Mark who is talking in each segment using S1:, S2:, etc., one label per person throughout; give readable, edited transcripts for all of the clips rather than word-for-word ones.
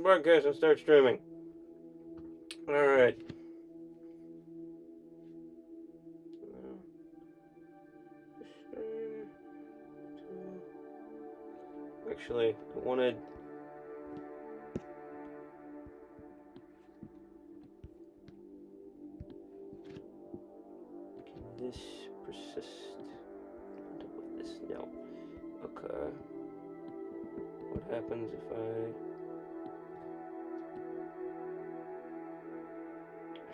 S1: Broadcast and start streaming. Alright. Actually, I wanted this persist. With this, no. Okay. What happens if I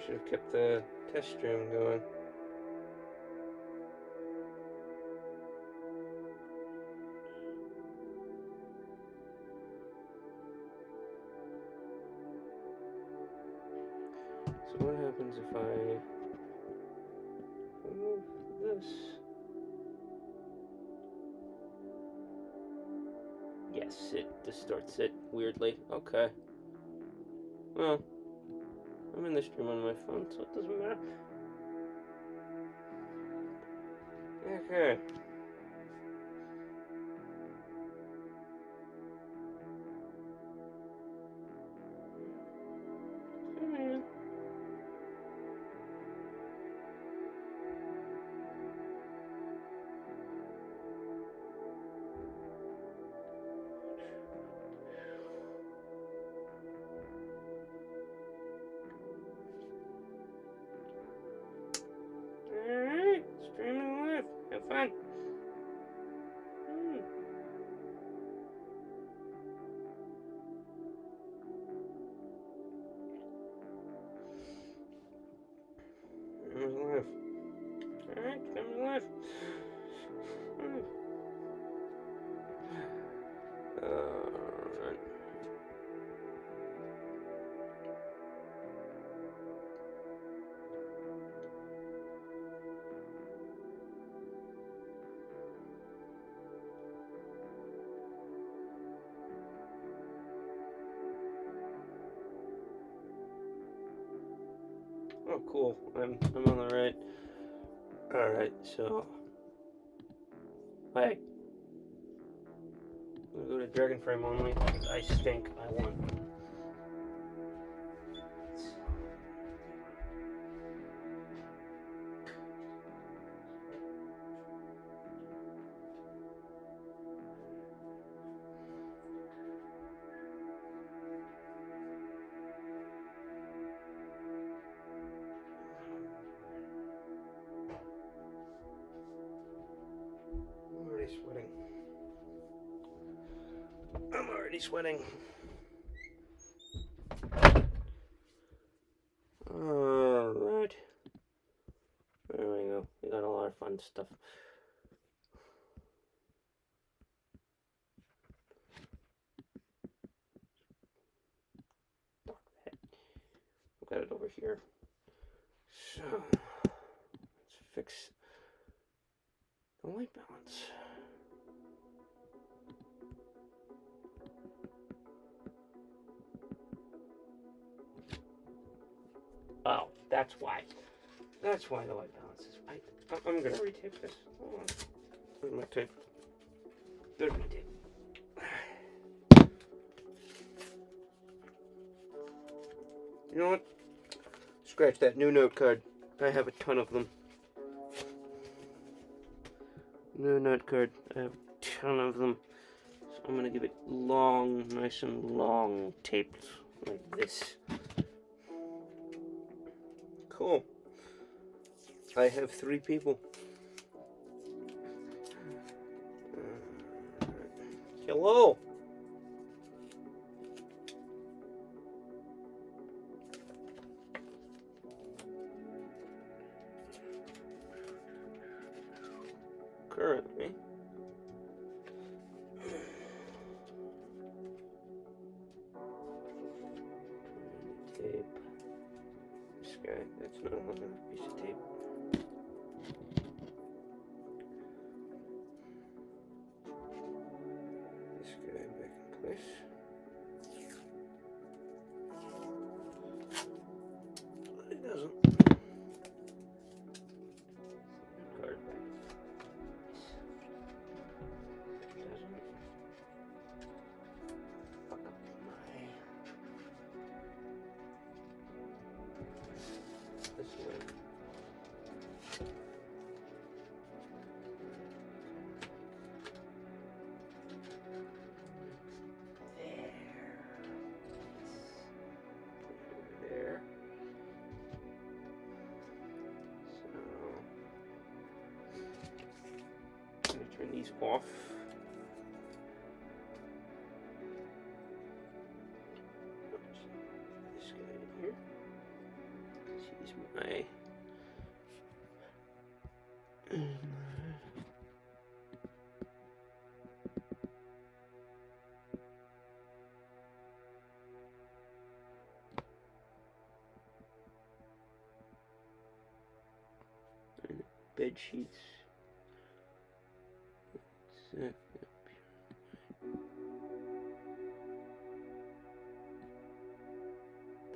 S1: should have kept the test stream going. So what happens if I remove this? Yes, it distorts it weirdly. Okay. Well, I'm in the stream on my phone, so it doesn't matter. Okay. Alright, streaming live. Have fun. Streaming live. Alright, streaming live. Alright. Oh, cool. I'm on the right. Alright, so. Hey. I'm gonna go to Dragon Frame only. I stink. I won. I'm already sweating. I'm already sweating. Alright. There we go. We got a lot of fun stuff. I've got it over here. So, let's fix the white balance. Oh, that's why. That's why the white balance is right. I'm gonna retape this. Hold on. Where's my tape? There's my tape. You know what? Scratch that new note card. I have a ton of them. New note card. I have a ton of them. So I'm gonna give it long, nice and long taped like this. Cool. I have 3 people. Hello. Currently. Tape. This guy, that's not another piece of tape. This guy back in place. It doesn't. Card back. Doesn't. Fuck up my Turn these off. This guy in here. He's my. Bed sheets.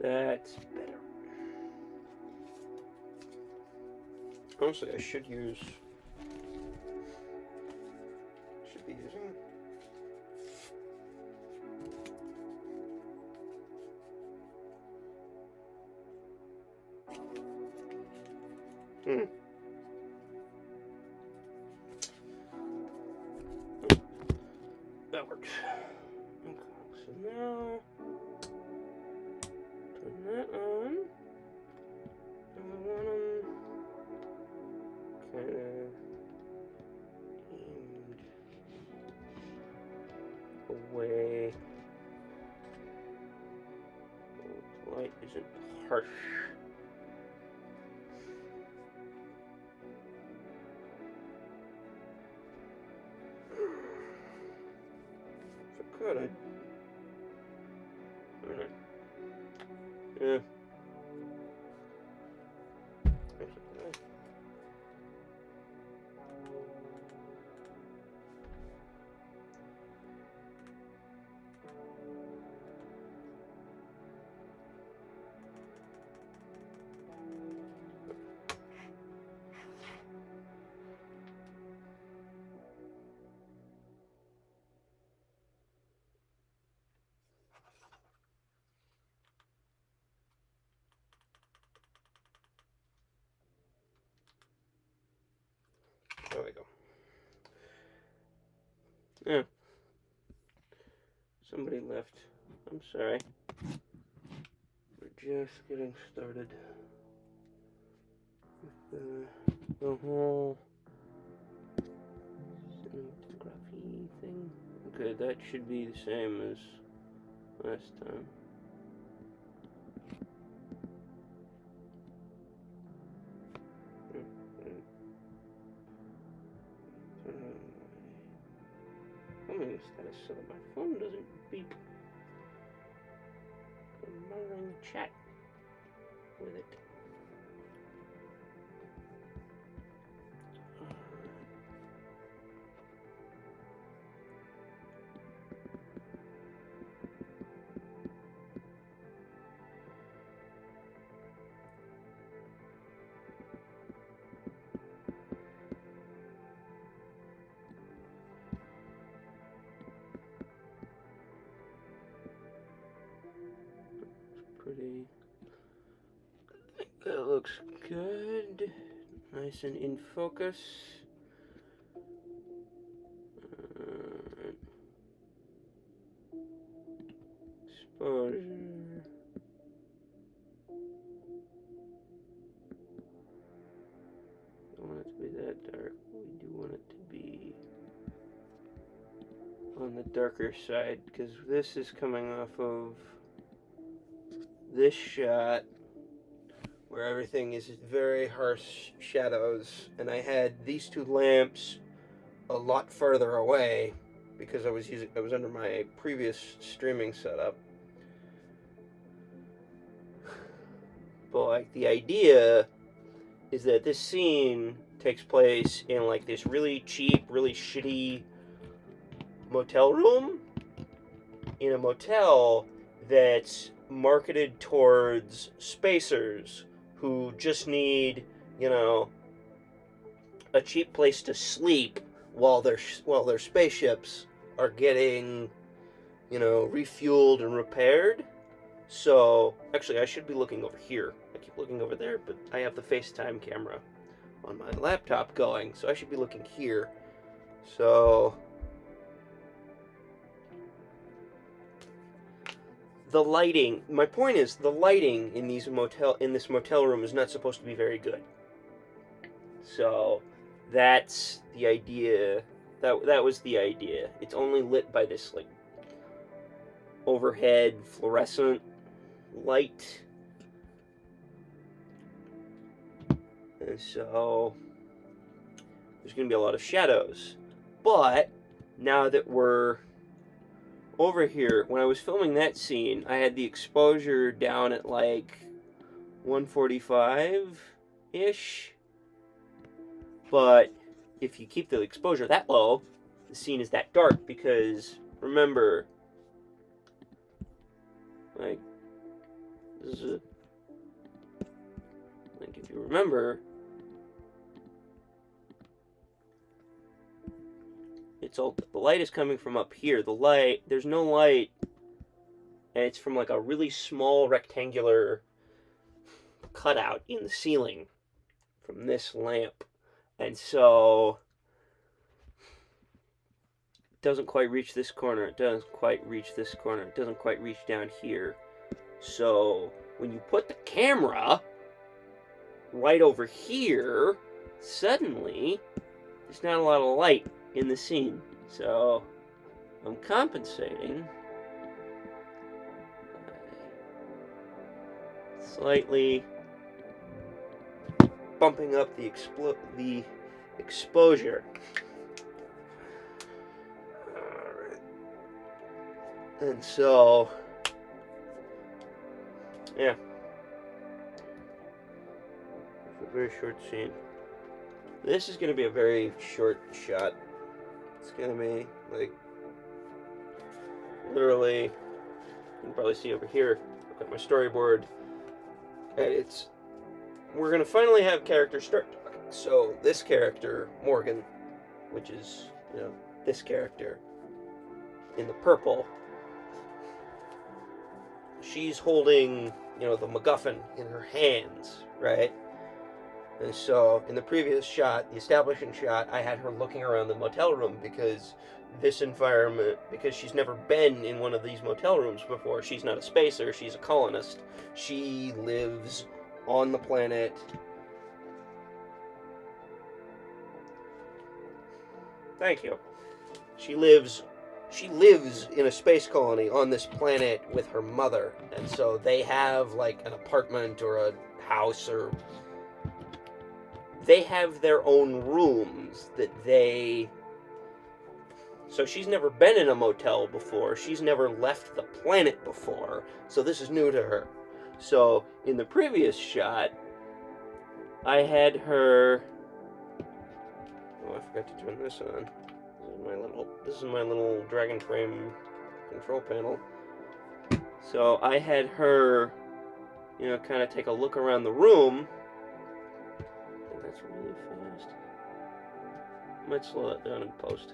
S1: That's better. Honestly, I should be using. That works. Okay, so now turn that on. And we want them kind of aimed away. The light isn't harsh. Good. Alright. Yeah. There we go. Yeah. Somebody left. I'm sorry. We're just getting started with the whole cinematography thing. Okay, that should be the same as last time. Status so that my phone doesn't beep. I'm monitoring the chat with it. Pretty. I think that looks good. Nice and in focus. Exposure. Don't want it to be that dark. We do want it to be on the darker side because this is coming off of this shot where everything is very harsh shadows, and I had these two lamps a lot further away because I was under my previous streaming setup. But like the idea is that this scene takes place in like this really cheap, really shitty motel room in a motel that's marketed towards spacers who just need, you know, a cheap place to sleep while their spaceships are getting, you know, refueled and repaired. So, actually, I should be looking over here. I keep looking over there, but I have the FaceTime camera on my laptop going, so I should be looking here. So, the lighting, my point is, the lighting in this motel room is not supposed to be very good. So, that's the idea That was the idea. It's only lit by this like overhead fluorescent light. And so there's going to be a lot of shadows. But now that we're over here, when I was filming that scene, I had the exposure down at like 145-ish. But if you keep the exposure that low, the scene is that dark because, remember, like, this is like, if you remember, it's all, the light is coming from up here. The light, there's no light, and it's from like a really small rectangular cutout in the ceiling from this lamp. And so it doesn't quite reach this corner. It doesn't quite reach this corner. It doesn't quite reach down here. So when you put the camera right over here, suddenly there's not a lot of light in the scene. So I'm compensating by slightly bumping up the exposure. Alright. And so, yeah. It's a very short scene. This is going to be a very short shot. It's going to be, like, literally, you can probably see over here, look at my storyboard, and we're going to finally have characters start. So this character, Morgan, which is, you know, this character in the purple, she's holding, you know, the MacGuffin in her hands, right? And so in the previous shot, the establishing shot, I had her looking around the motel room because this environment, because she's never been in one of these motel rooms before. She's not a spacer, she's a colonist. She lives on the planet. Thank you. She lives in a space colony on this planet with her mother. And so they have like an apartment or a house, or they have their own rooms that they... So she's never been in a motel before. She's never left the planet before. So this is new to her. So in the previous shot, I had her... Oh, I forgot to turn this on. This is my little Dragon Frame control panel. So I had her, you know, kind of take a look around the room. I think that's really fast. Might slow that down in post.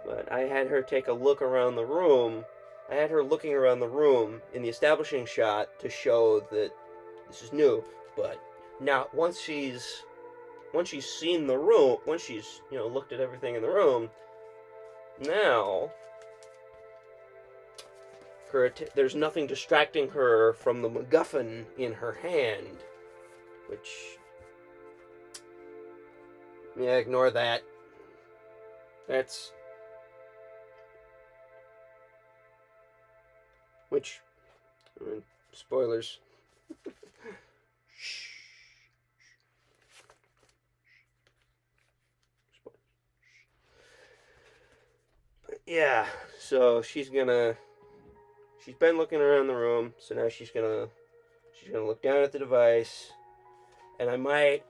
S1: But I had her take a look around the room. I had her looking around the room in the establishing shot to show that this is new. But now, once she's seen the room, once she's, you know, looked at everything in the room, now there's nothing distracting her from the MacGuffin in her hand, which, yeah, ignore that. That's, which, I mean, spoilers. Shh. Yeah, so she's been looking around the room, so now she's gonna look down at the device, and I might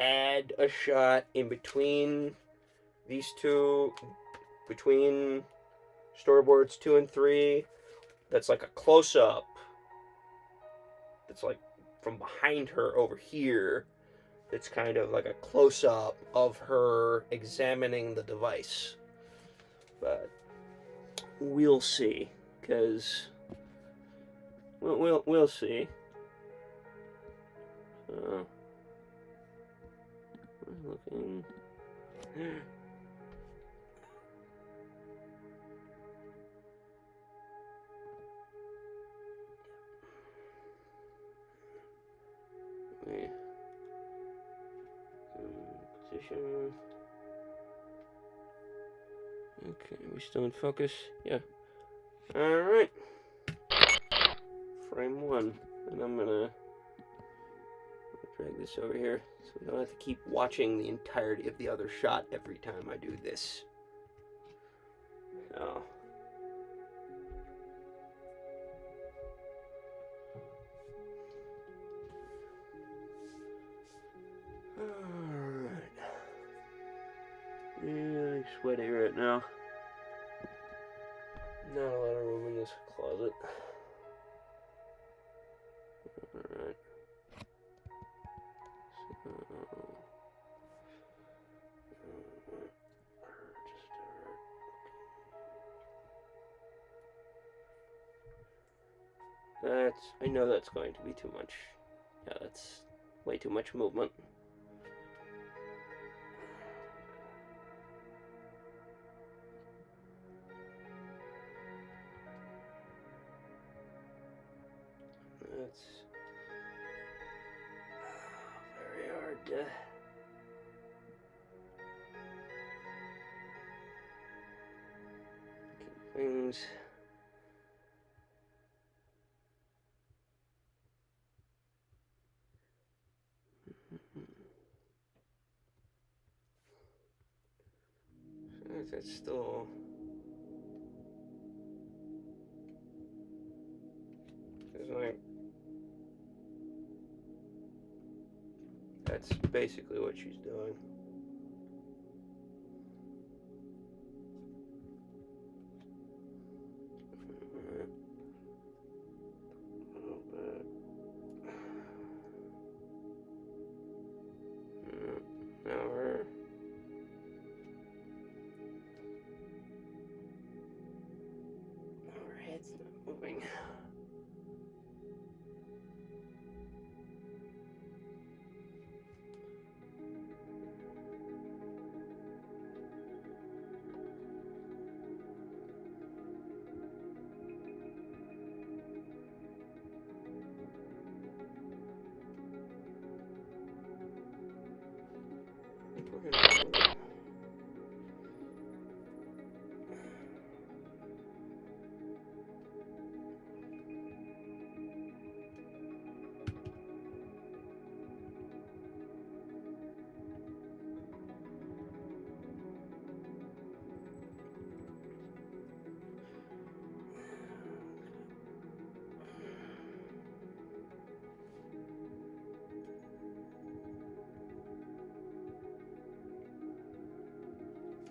S1: add a shot in between these two, between storyboards 2 and 3, that's like a close-up, that's like from behind her over here, that's kind of like a close-up of her examining the device. But we'll see, because we'll see. So we're looking. Position. Okay, we still in focus? Yeah. Alright. Frame 1. And I'm gonna drag this over here so we don't have to keep watching the entirety of the other shot every time I do this. So. Alright. Really sweaty right now. Not a lot of room in this closet. Alright. I know that's going to be too much. Yeah, that's way too much movement. That's very hard to keep things. That's still. That's basically what she's doing. A little bit. Now her head's not moving.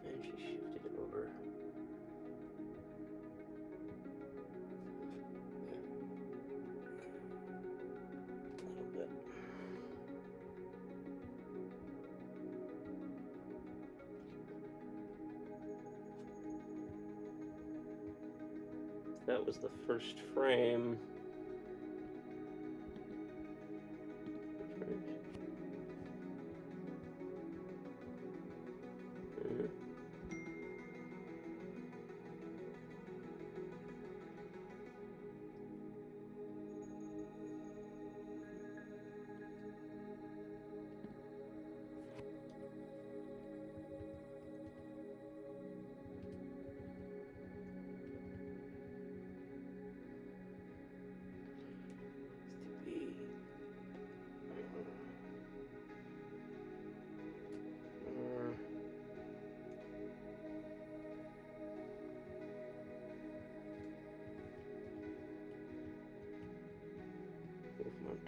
S1: And she shifted it over. A little bit. That was the first frame. Movement.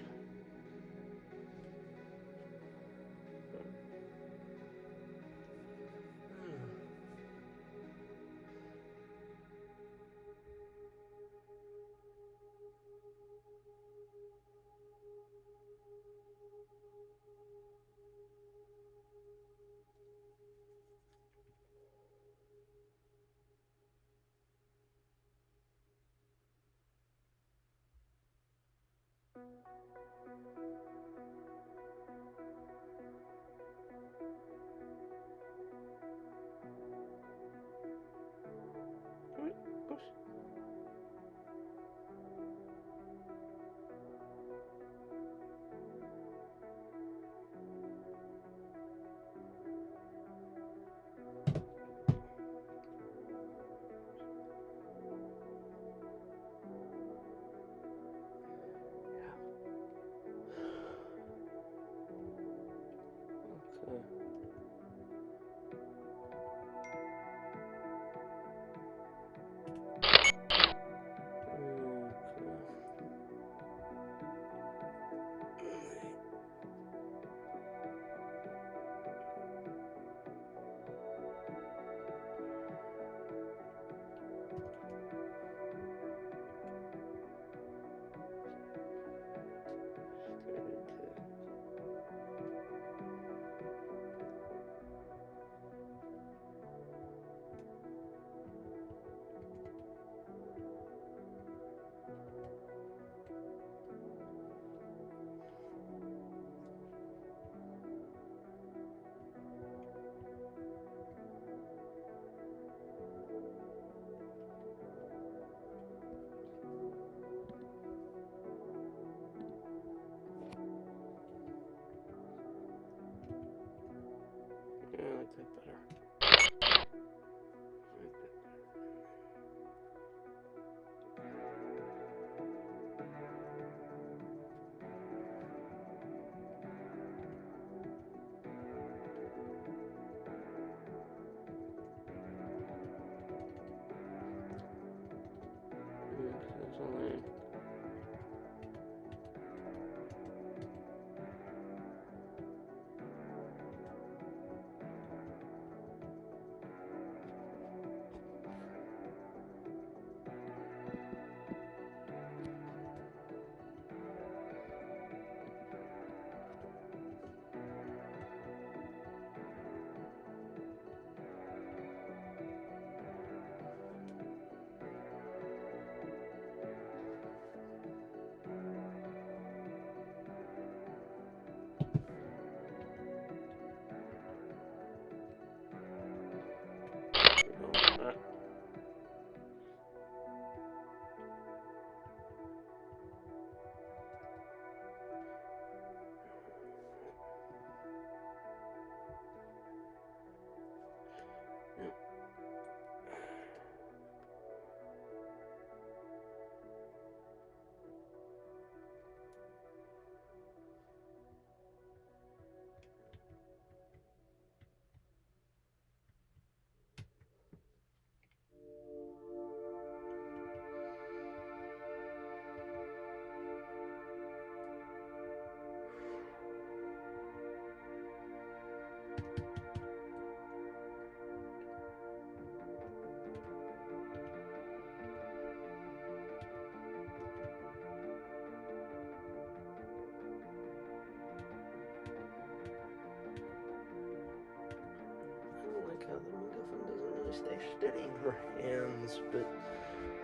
S1: stay steady in her hands, but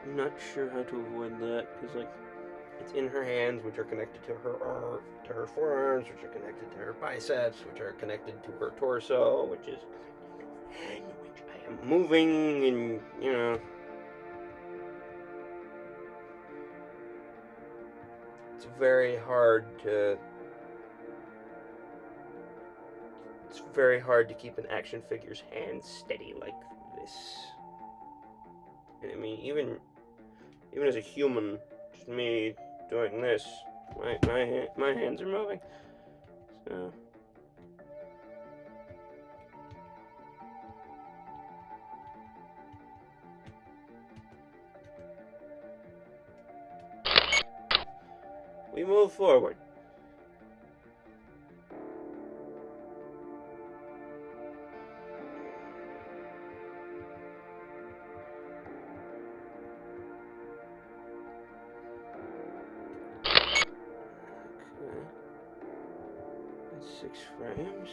S1: I'm not sure how to avoid that, because, like, it's in her hands, which are connected to her forearms, which are connected to her biceps, which are connected to her torso, which is which I am moving, and, you know, it's very hard to keep an action figure's hands steady like this. And I mean, even as a human, just me doing this, my hands are moving. So we move forward. Okay. That's 6 frames.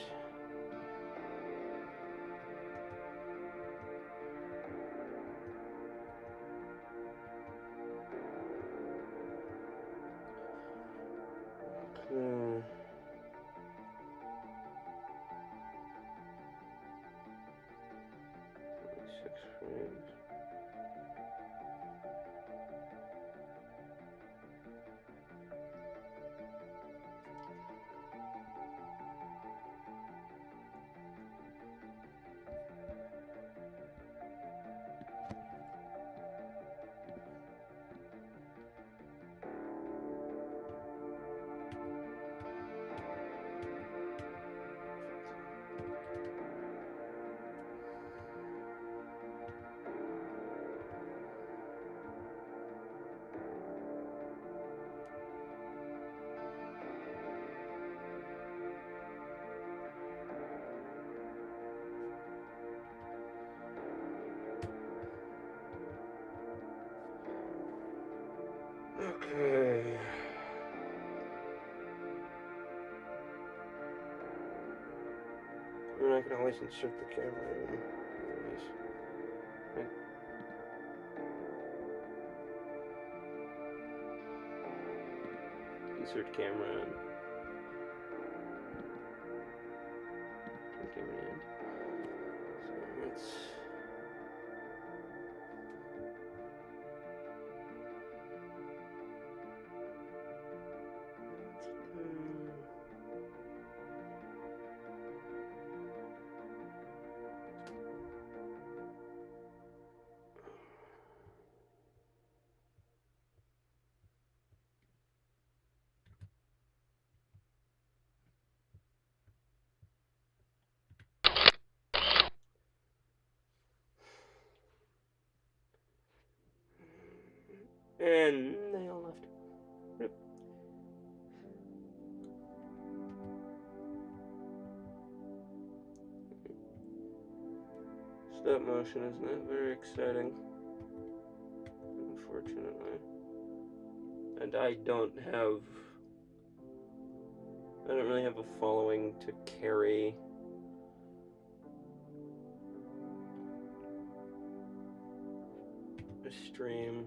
S1: Okay. 6 frames. Okay. I can always insert the camera in. Insert camera in. Camera in. So let's. And they all left. Yep. Stop motion is not very exciting, unfortunately. And I don't really have a following to carry a stream.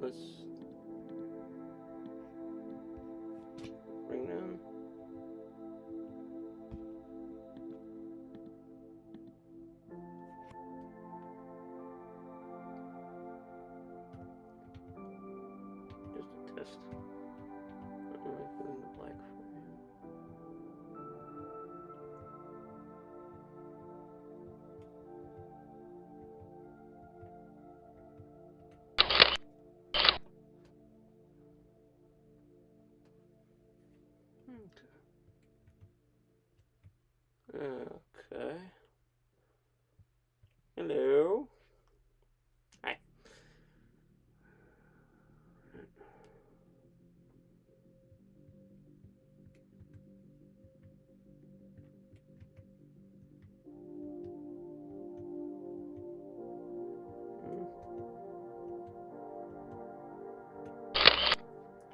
S1: let's bring down. Just a test. I'm going to put in the black frame. Okay. Hello. Hi.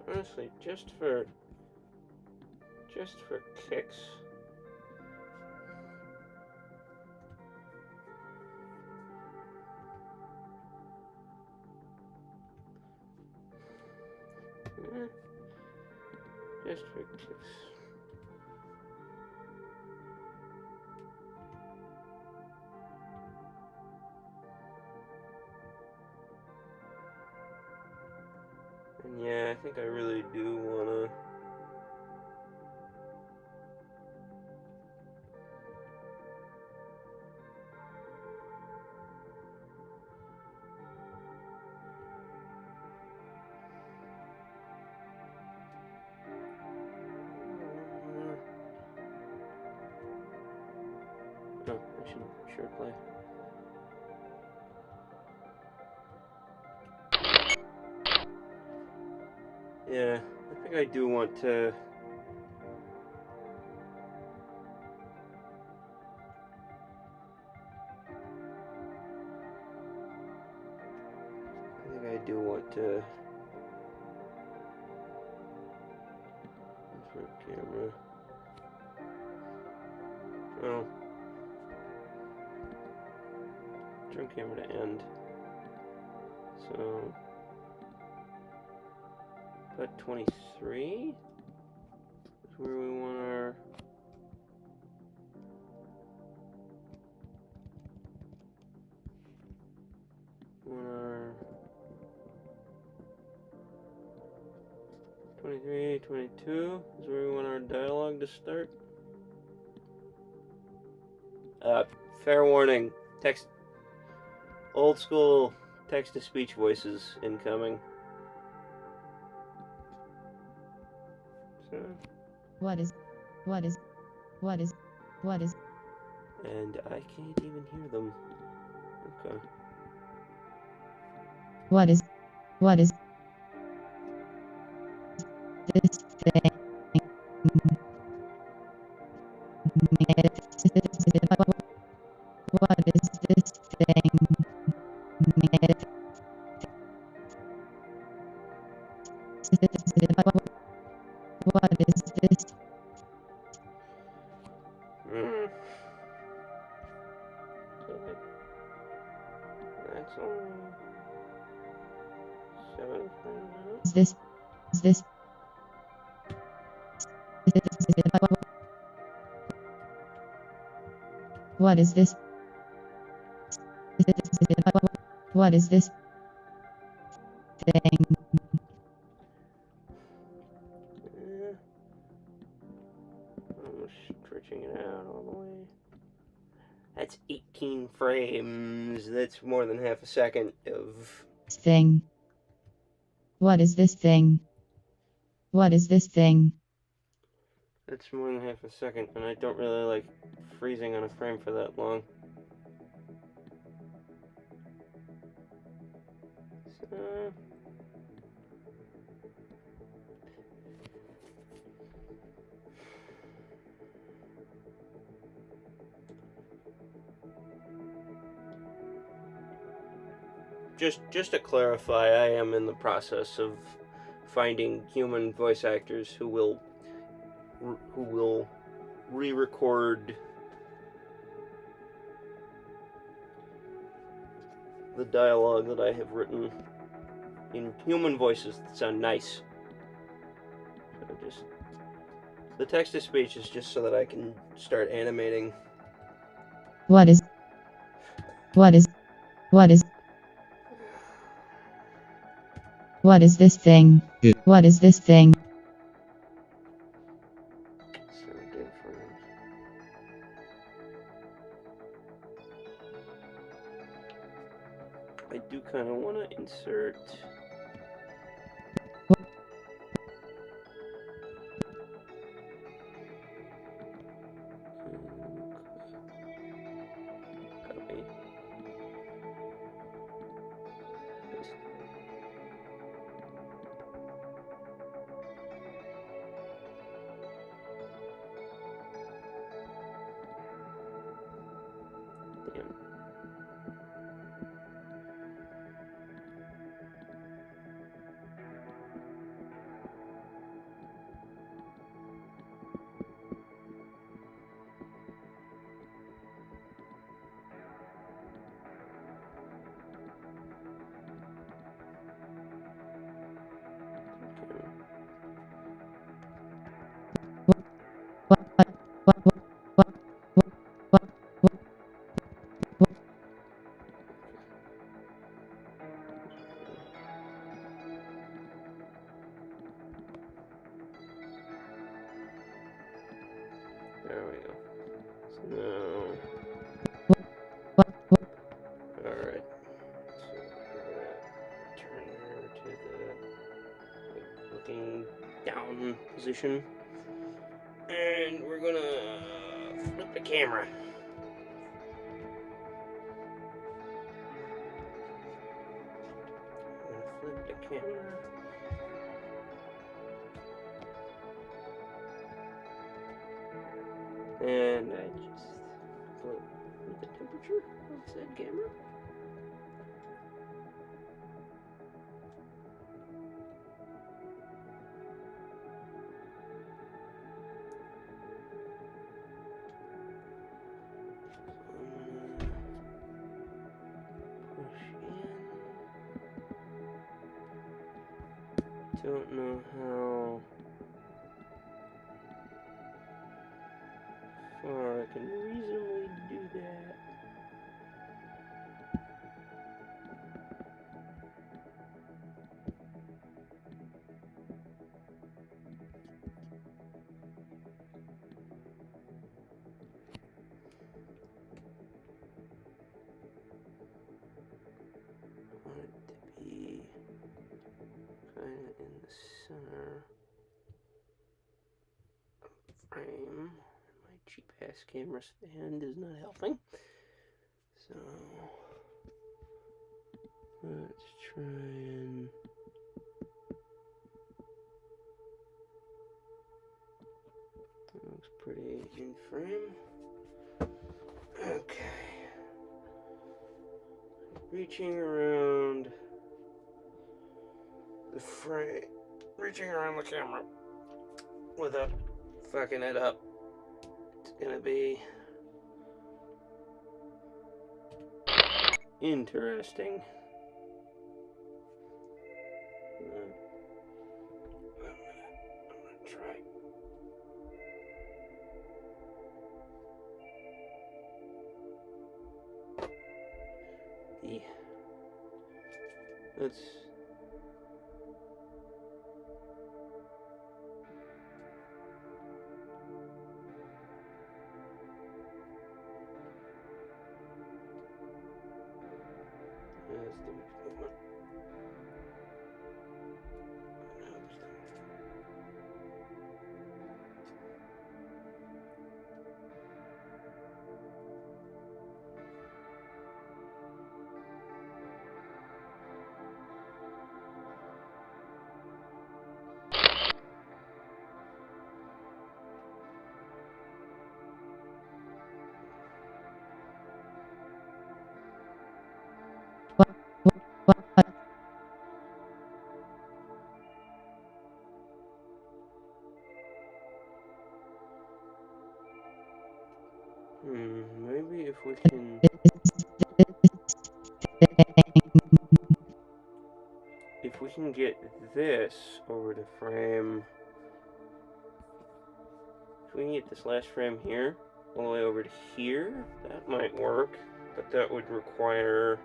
S1: Honestly, just for kicks. Just for kicks. And yeah, I think I really do wanna. No, I should sure play. Yeah, I think I do want to. I think I do want to. Insert camera. Oh. Turn camera to end. So. About 23 is where we want our. Want our 23, 22 is where we want our dialogue to start. Fair warning, text, old school text-to-speech voices incoming. So.
S2: What is?
S1: And I can't even hear them. Okay.
S2: What is this thing? What is this thing? What is this?
S1: That's only 7 frames.
S2: Is this? What is this? What is this thing?
S1: I'm stretching it out all the way. That's 18 frames. That's more than half a second of
S2: Thing. What is this thing? What is this thing?
S1: That's more than half a second, and I don't really like freezing on a frame for that long. So, just to clarify, I am in the process of finding human voice actors who will re-record the dialogue that I have written in human voices that sound nice. So just the text to speech is just so that I can start animating.
S2: What is this thing? What is this thing?
S1: 17 frames. I do kind of want to insert. Copy. Paste. Damn. There we go. So now, alright. So we're gonna turn her to the looking down position. And we're gonna flip the camera. Flip the camera. And I just flip the temperature of said camera. Push in. Don't know how far I can reasonably do that. I want it to be kind of in the center of the frame. My cheap ass camera stand is not helping. So let's try and that looks pretty in frame. Okay. Reaching around the frame, reaching around the camera without fucking it up. It's gonna be interesting. I'm gonna try. Let's. Let's do it. Maybe if we can. If we can get this over to frame, if we can get this last frame here all the way over to here, that might work, but that would require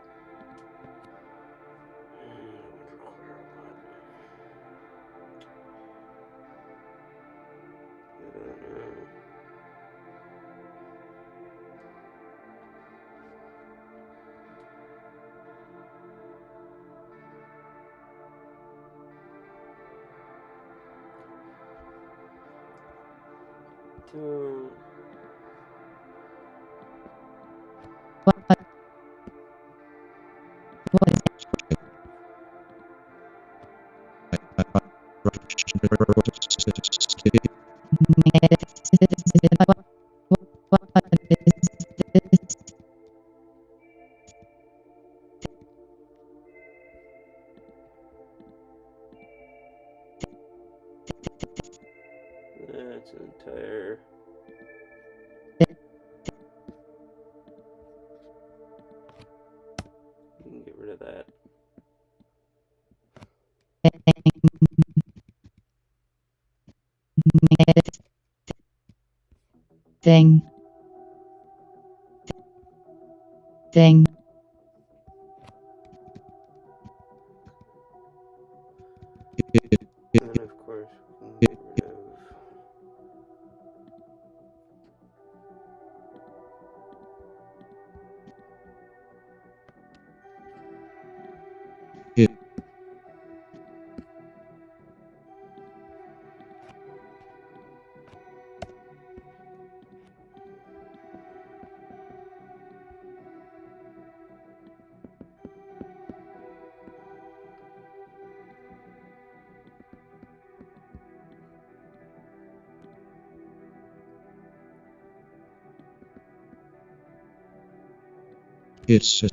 S2: What is
S1: that's an entire. You can get rid of that.
S2: thing? Thing.
S1: And of course, we can get rid of.
S3: It's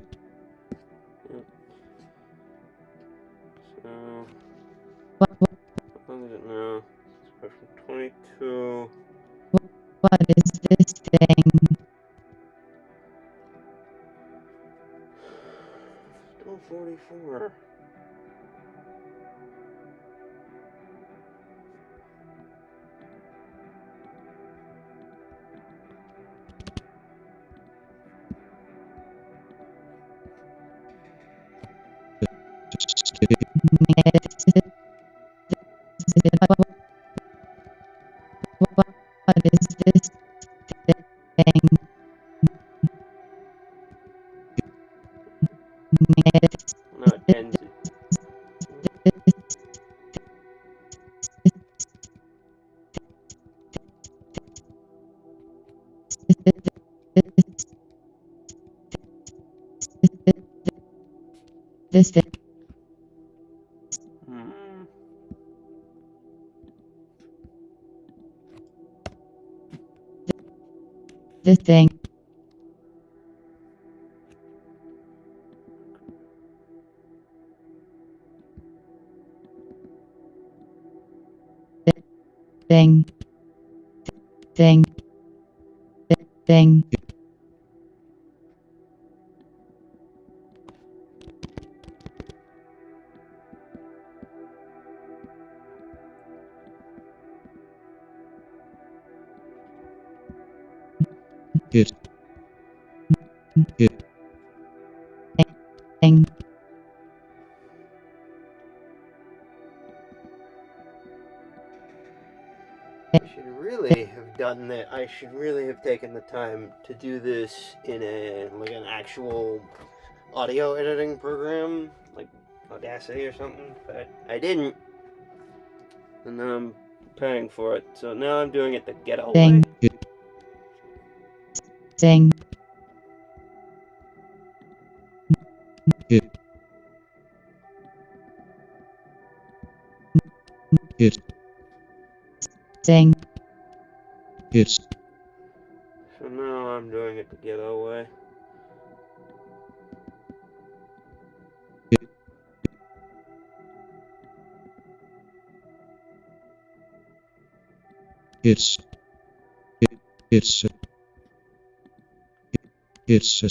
S1: So, how long is it now? It's version 22.
S2: What is this thing?
S1: Still 44.
S2: What is this thing?
S1: No, it ends.
S2: This thing.
S1: Hmm.
S2: This thing. Thing. Thing. Thing.
S3: it
S2: Thing.
S1: I should really have done that. I should really have taken the time to do this in an actual audio editing program, like Audacity or something, but I didn't. And now I'm paying for it. So now I'm doing it the ghetto way.
S2: Thing. Thing. Thing.
S3: it's
S1: So now I'm doing it the ghetto way.
S3: it's it's a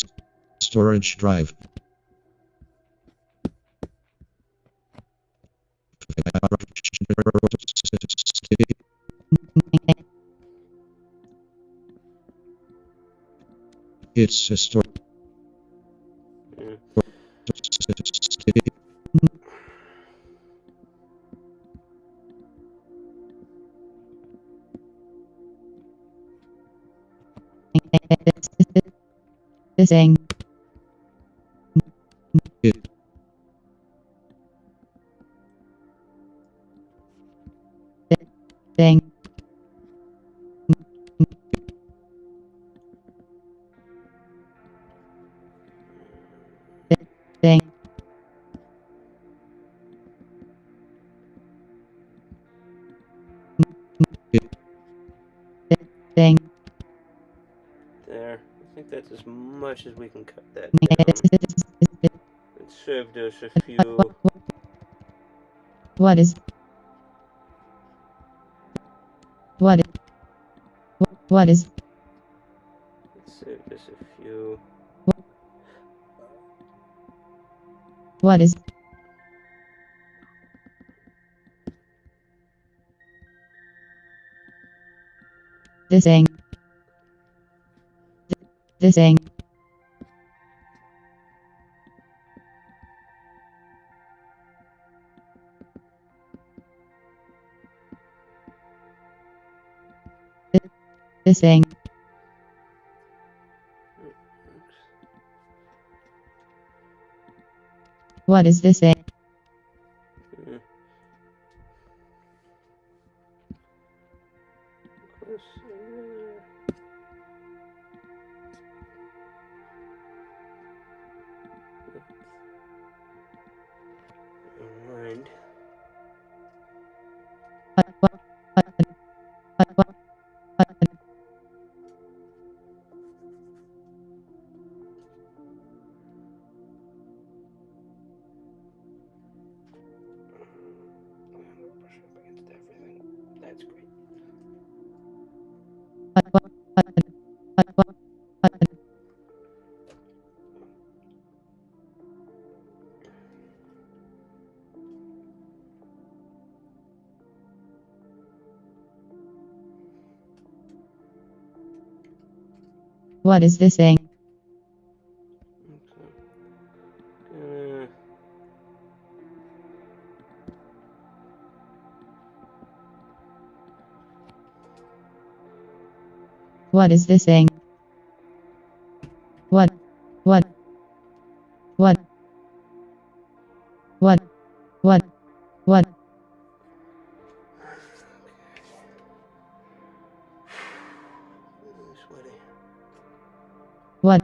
S3: storage drive. Its sister.
S1: Yeah.
S2: This thing.
S3: It
S2: Thing. Thing. Thing.
S1: There. I think that's as much as we can cut that down. And served us a few.
S2: What is what what is
S1: It served us a few.
S2: what is this thing? This thing. This thing. What is this thing?
S1: Yeah. Close. Mind. Brush up against everything. That's great.
S2: What is this thing?
S1: Okay.
S2: What is this thing? What what what what what what
S1: Really sweaty.
S2: what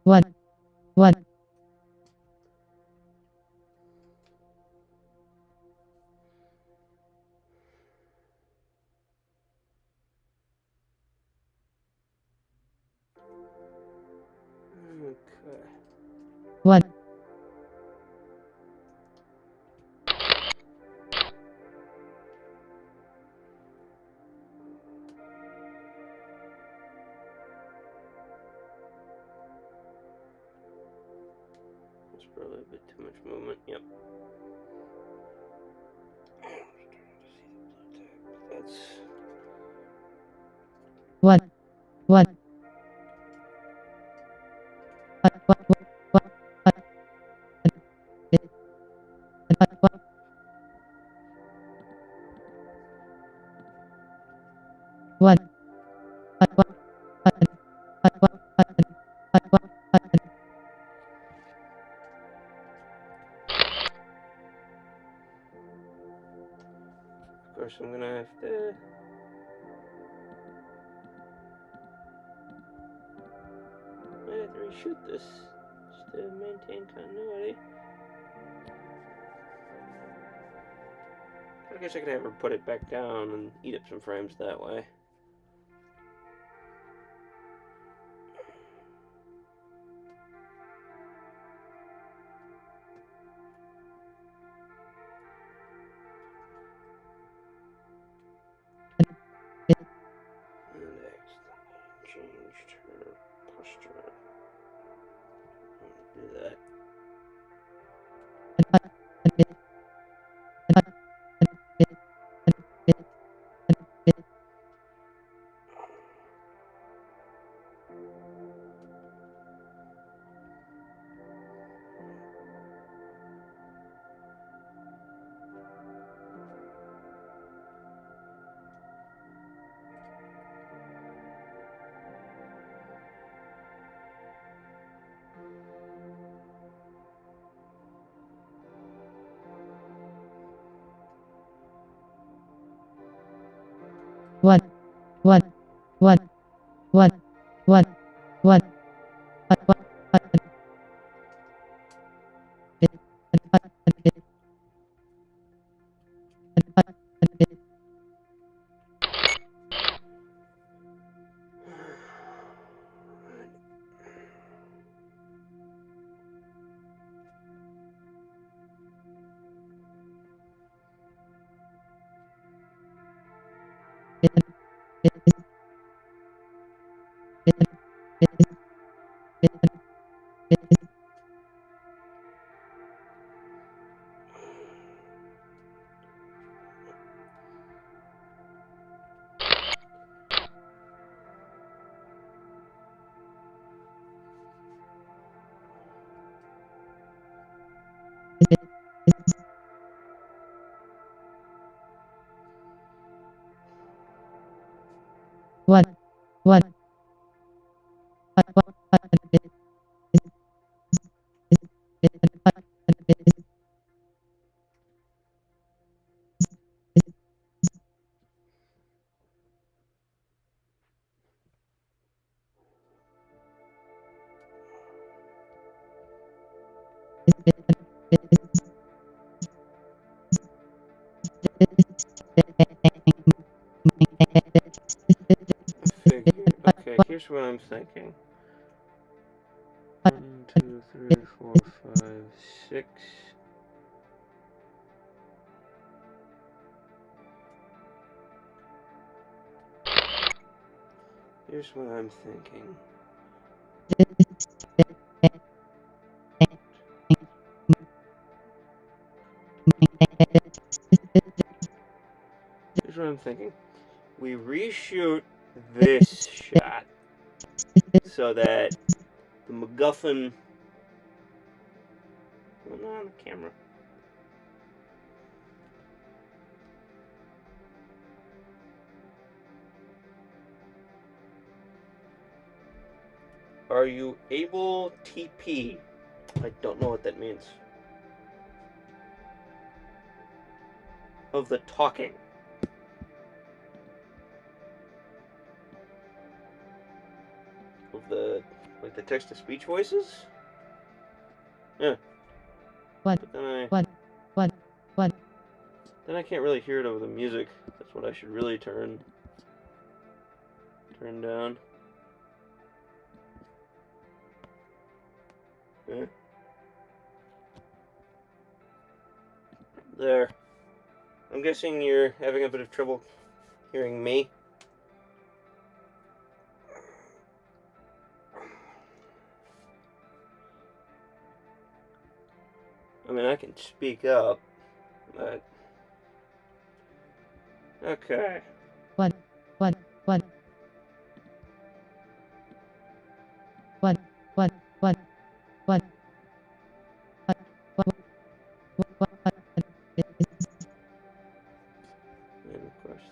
S2: what what
S1: Okay.
S2: what
S1: That's probably a bit too much movement. Yep. That's
S2: what what what
S1: of course I'm gonna have to might have to reshoot this just to maintain continuity. I guess I could have her put it back down and eat up some frames that way. Posture. Do that.
S2: What? What? What? What? What? What? What? What?
S1: Okay, here's what I'm thinking. 1, 2, 3, 4, 5, 6. Here's what I'm thinking. Here's what I'm thinking. We reshoot this shot so that the MacGuffin. Well, not on the camera. Are you able TP? I don't know what that means. Of the talking. Of the, like, the text-to-speech voices? Yeah.
S2: What?
S1: But then
S2: What? What? What?
S1: Then I can't really hear it over the music. That's what I should really turn down. Okay. There. I'm guessing you're having a bit of trouble hearing me. I mean, I can speak up, but... Okay.
S2: What? What? What? What? What? What? What?
S1: And of course,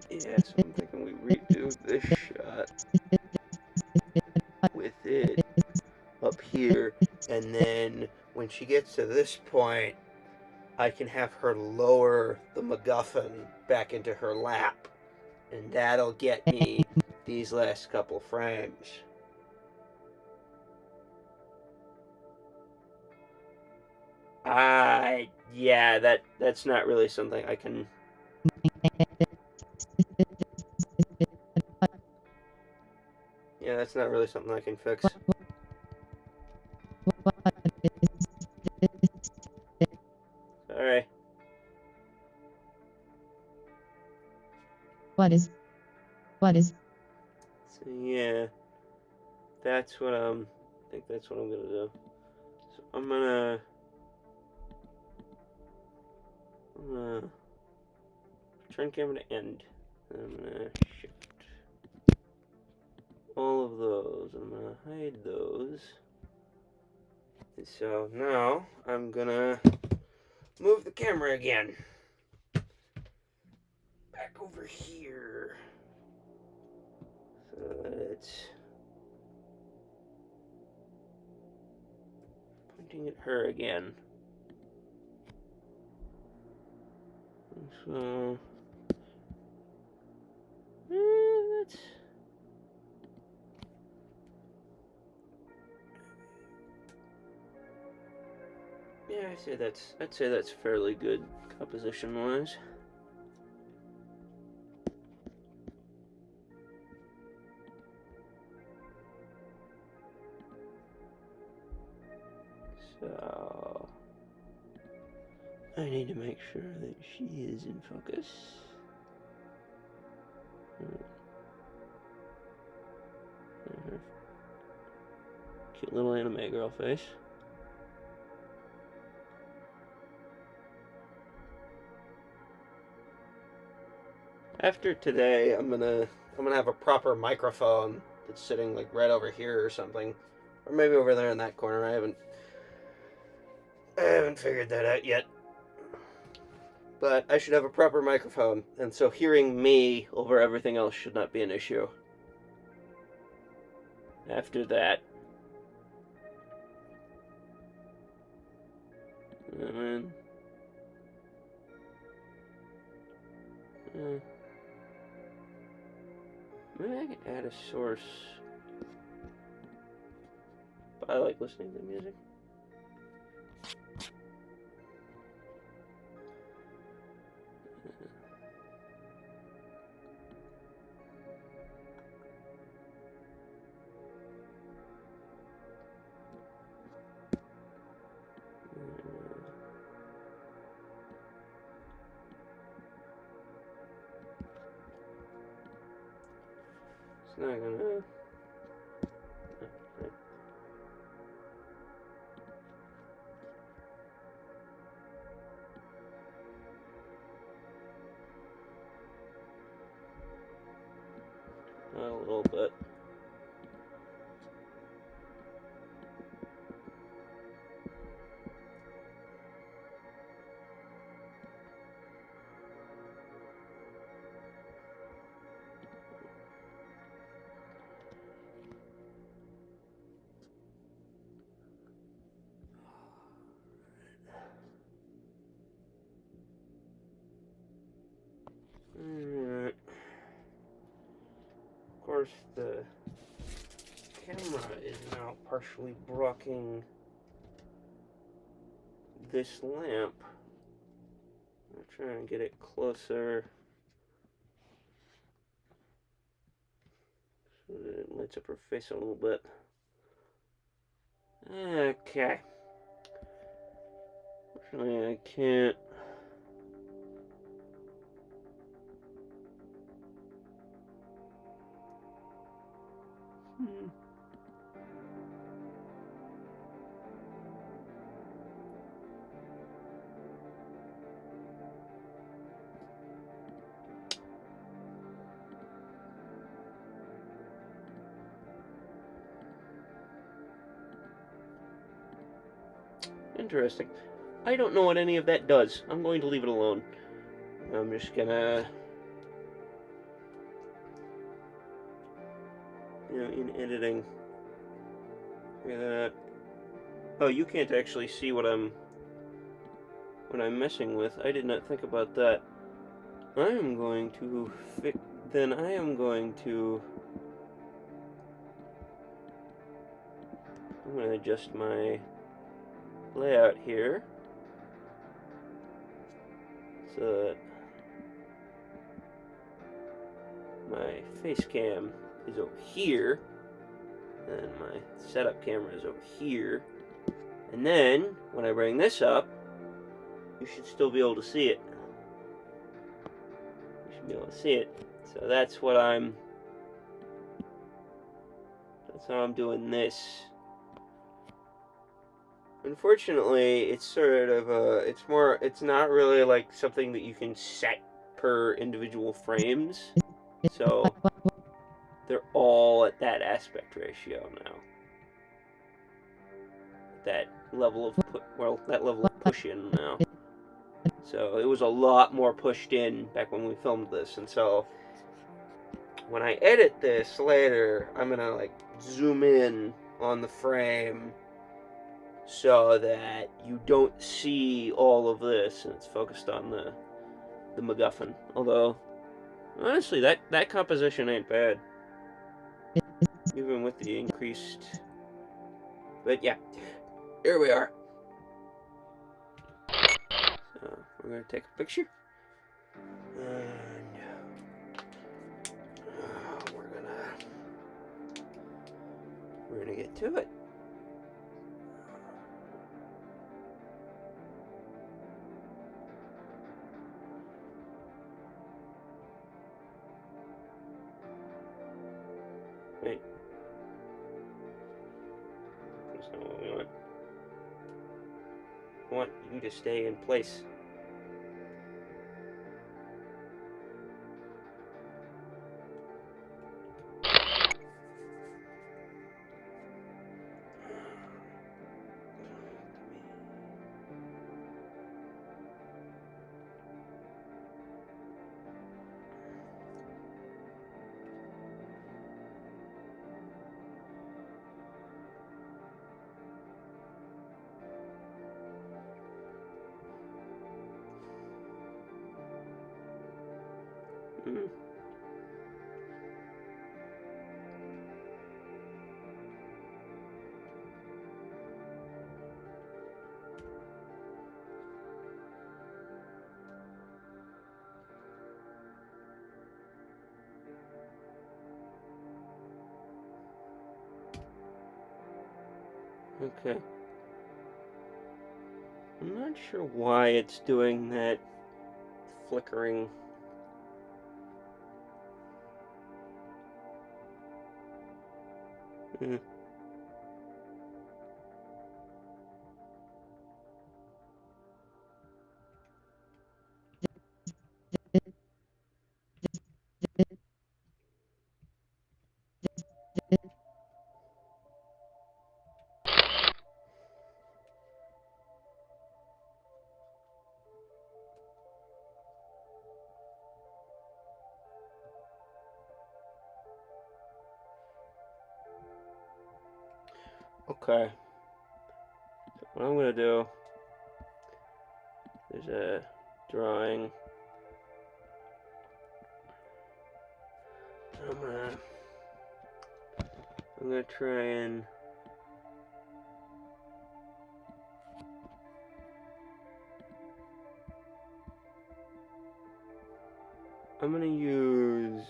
S1: yeah, so I'm thinking we redo this shot with it up here, and then when she gets to this point, I can have her lower the MacGuffin back into her lap, and that'll get me these last couple frames. Yeah, that's not really something I can... Yeah, that's not really something I can fix. Sorry.
S2: What is?
S1: So yeah, that's what I think that's what I'm gonna do. So I'm gonna turn camera to end. And I'm gonna shift all of those. I'm gonna hide those. And so now I'm gonna move the camera again. Back over here. So that it's pointing at her again. And so that's yeah, I'd say that's fairly good composition wise. So I need to make sure that she is in focus. Cute little anime girl face. After today, I'm gonna have a proper microphone that's sitting like right over here or something, or maybe over there in that corner. I haven't figured that out yet. But I should have a proper microphone, and so hearing me over everything else should not be an issue. After that, and then maybe I can add a source. But I like listening to music. It's not gonna. Right. A little bit. Alright. Of course, the camera is now partially blocking this lamp. I'm trying to get it closer so that it lights up her face a little bit. Okay. Unfortunately, I can't. Interesting. I don't know what any of that does. I'm going to leave it alone. I'm just gonna, in editing. Look at that. Oh, you can't actually see what I'm messing with. I did not think about that. I am going to then I am going to I'm going to adjust my layout here so that my face cam is over here and my setup camera is over here, and then when I bring this up, you should still be able to see it. You should be able to see it. So that's how I'm doing this. Unfortunately, it's sort of it's not really like something that you can set per individual frames. So they're all at that aspect ratio now. That level of push in now. So it was a lot more pushed in back when we filmed this, and so when I edit this later, I'm gonna like zoom in on the frame so that you don't see all of this, and it's focused on the MacGuffin. Although, honestly, that composition ain't bad, even with the increased. But yeah, here we are. So we're gonna take a picture, and we're gonna get to it. Wait. That's not what we want. I want you to stay in place. Okay. I'm not sure why it's doing that flickering. Okay. So what I'm gonna do, there's a drawing. I'm gonna try and I'm gonna use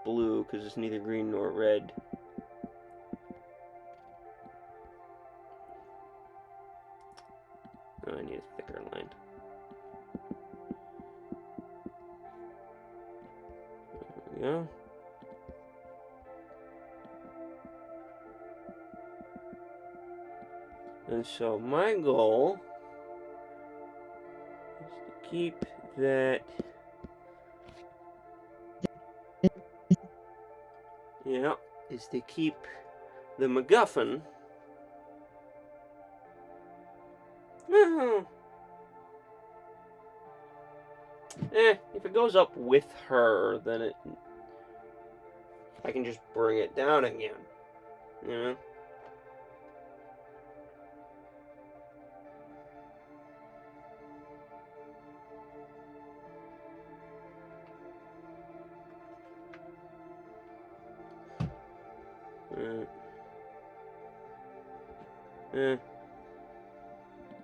S1: blue because it's neither green nor red. Oh, I need a thicker line. There we go. And so my goal is to keep that. Yeah, is to keep the MacGuffin. If it goes up with her, then I can just bring it down again. You know?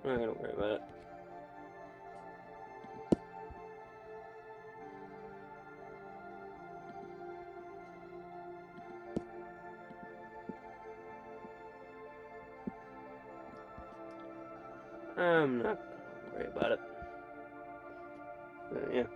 S1: I'm not gonna worry about it. I'm not gonna worry about it. Yeah.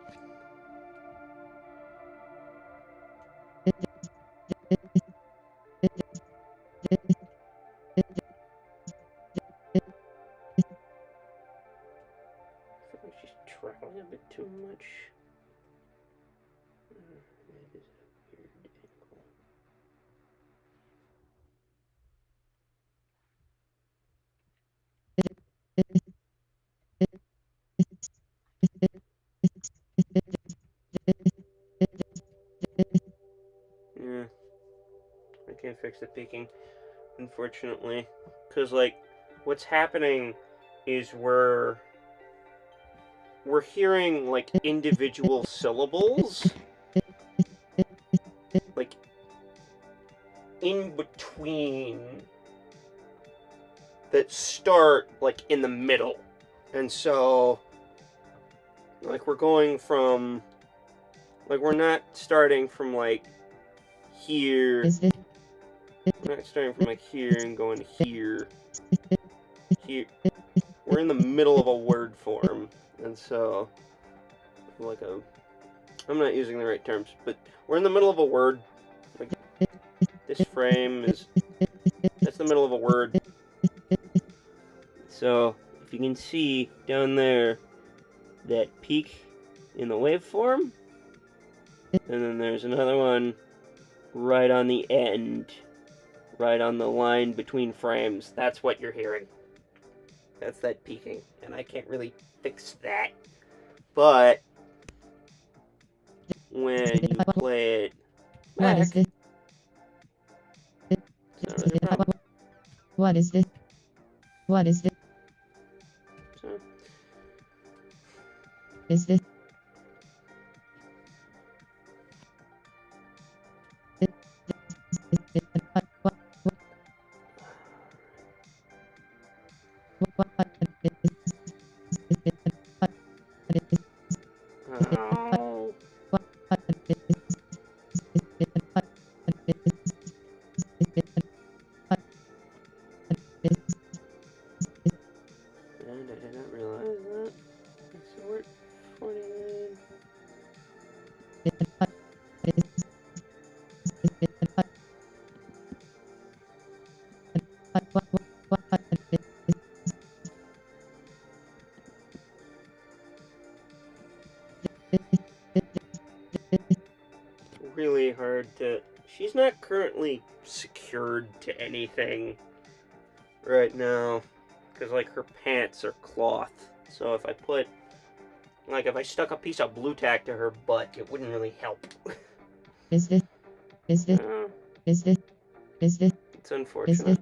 S1: Yeah, I can't fix the peaking, unfortunately, because like what's happening is we're hearing like individual syllables like in between that start like in the middle, and so like we're going from like we're not starting from like here.
S2: Is this
S1: We're not starting from like here and going to here. Here, we're in the middle of a word form, and so like a I'm not using the right terms, but we're in the middle of a word. Like this frame is that's the middle of a word. So if you can see down there that peak in the waveform, and then there's another one right on the end, right on the line between frames. That's what you're hearing. That's that peaking, and I can't really fix that. But when you play it
S2: what is
S1: back,
S2: this?
S1: it's not really a problem.
S2: What is this? What is this?
S1: So,
S2: Is this?
S1: oh. And I did not realize that. So we're 49. Really hard to. She's not currently secured to anything right now because like her pants are cloth. So if I put like if I stuck a piece of blue tack to her butt, it wouldn't really help.
S2: Is this? Is this?
S1: Uh,
S2: Is this? Is this?
S1: it's unfortunate.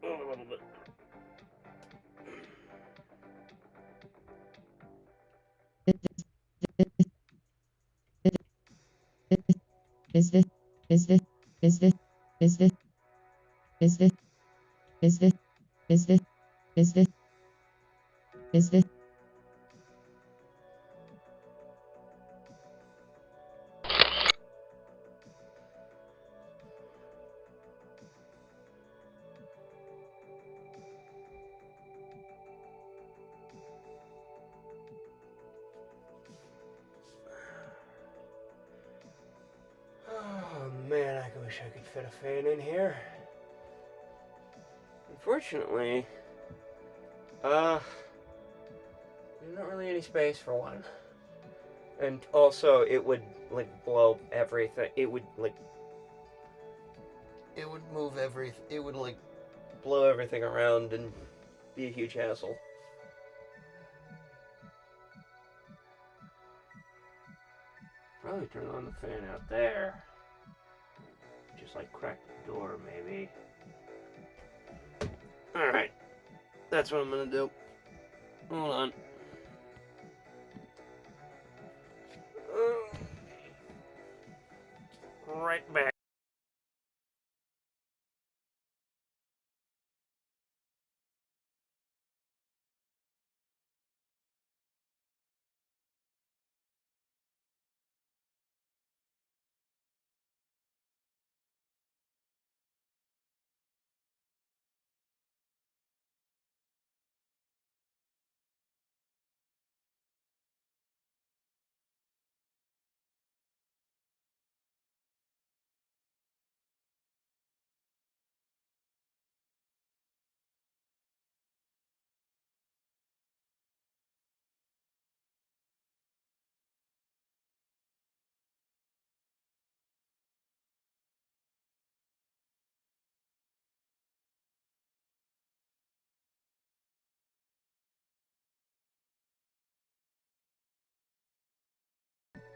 S1: A little bit.
S2: Is this? Is this? Is this? Is this? Is this? Is this? Is this? Is this? Is this?
S1: Oh man, I wish I could fit a fan in here. Unfortunately, there's not really any space for one. And also, it would like blow everything. It would like it would move everything. It would like blow everything around and be a huge hassle. Probably turn on the fan out there. Just like crack the door, maybe. Alright. That's what I'm gonna do. Hold on. Right back.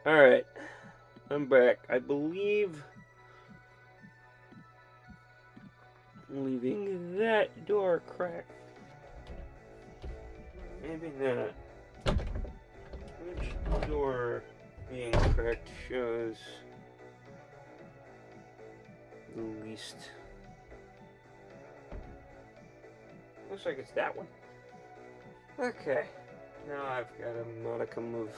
S1: Alright, I'm back. I believe I'm leaving that door cracked. Maybe not. Which door being cracked shows the least? Looks like it's that one. Okay. Now I've got a modicum of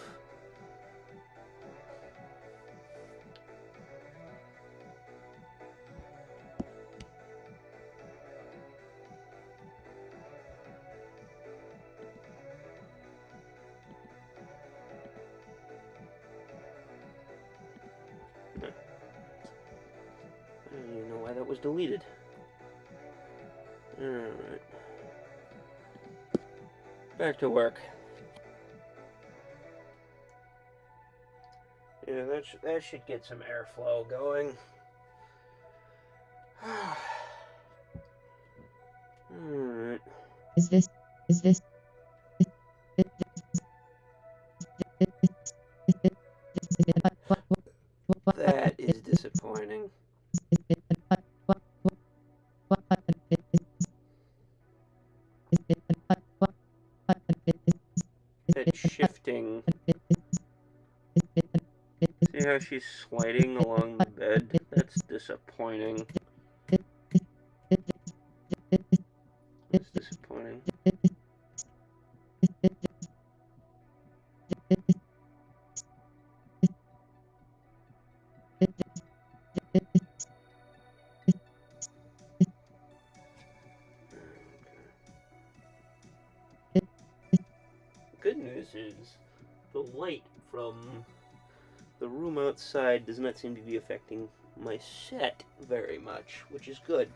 S1: I don't even know why that was deleted. Alright. Back to work. Yeah, that should get some airflow going. Alright.
S2: Is this
S1: That is disappointing. That shifting. See how she's sliding along the bed? That's disappointing. That's disappointing. Good news is the light from the room outside does not seem to be affecting my set very much, which is good.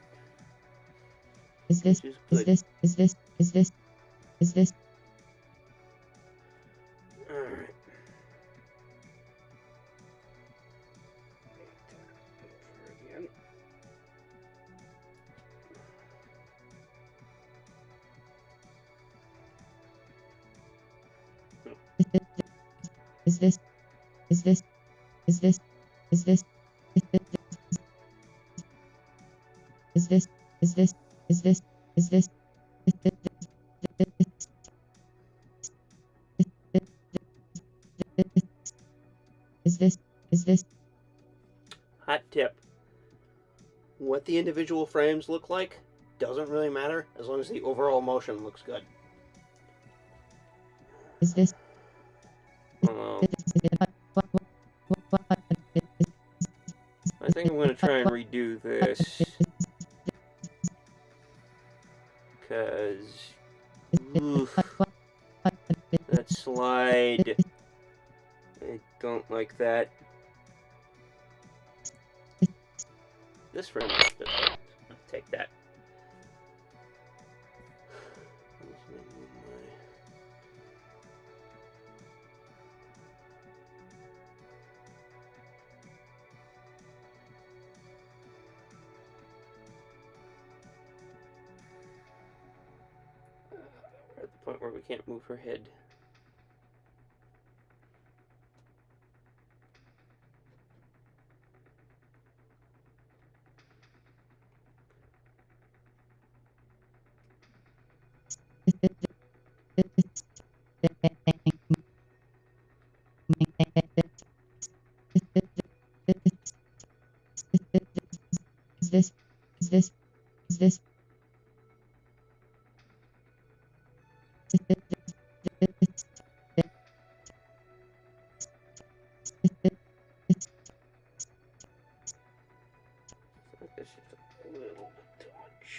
S2: is this
S1: Which is
S2: is
S1: good.
S2: this is this is this is this
S1: Alright. Again.
S2: is this is this is this is this is this is this is this is this is this
S1: Hot tip. What the individual frames look like doesn't really matter as long as the overall motion looks good.
S2: is this
S1: I think I'm going to try and redo this. Because that slide, I don't like that. This frame is perfect. I'll take that. We're at the point where we can't move her head.
S2: is this is this is this
S1: I think that's just a little bit too much.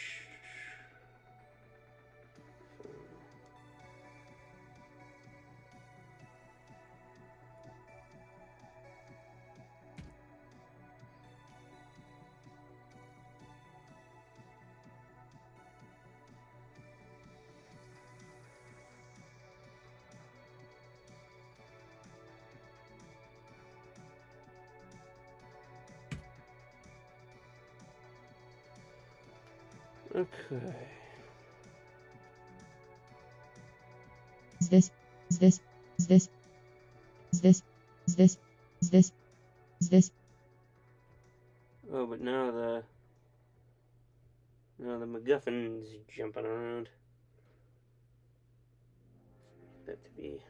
S1: Okay.
S2: is this is this is this is this is this Is this
S1: Oh, but now the MacGuffin's jumping around. That to be.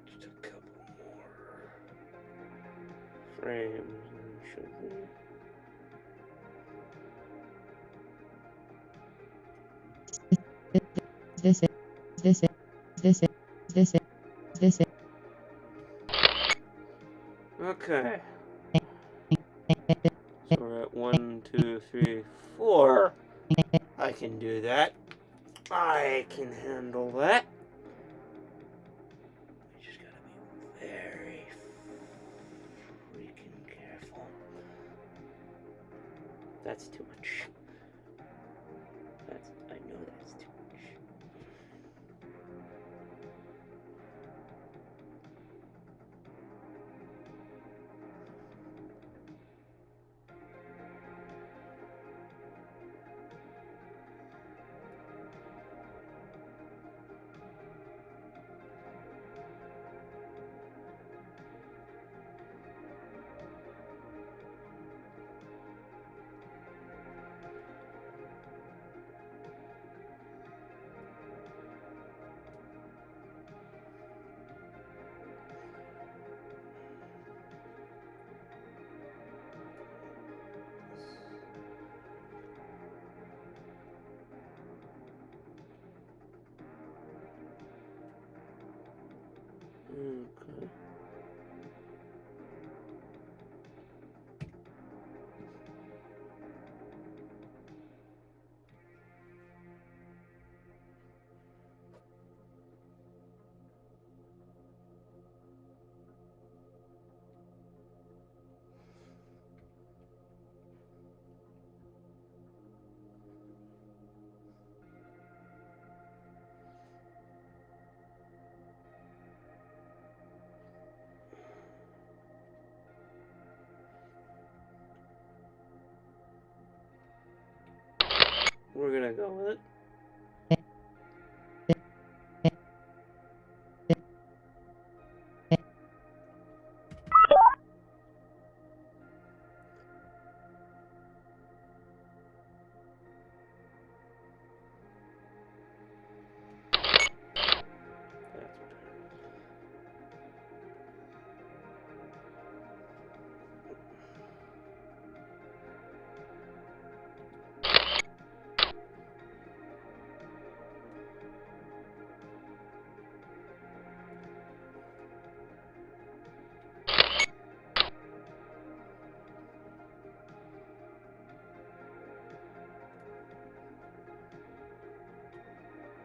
S1: Just a couple more frames. Should
S2: this this this this this
S1: Okay. So we're at 1, 2, 3, 4. I can do that. I can handle that. I just gotta be very freaking careful. That's too much. I know that's too much. Okay. We're gonna go with it.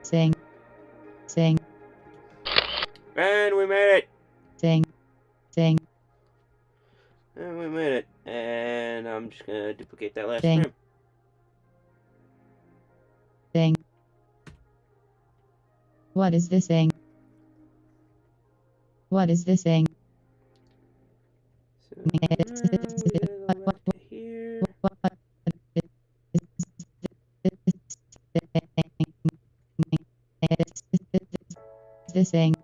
S2: saying
S1: And we made it.
S2: saying
S1: And we made it. And I'm just gonna duplicate that last
S2: Dang.
S1: frame.
S2: saying what is this saying? What is this saying?
S1: So now we gotta go back to here.
S2: This thing.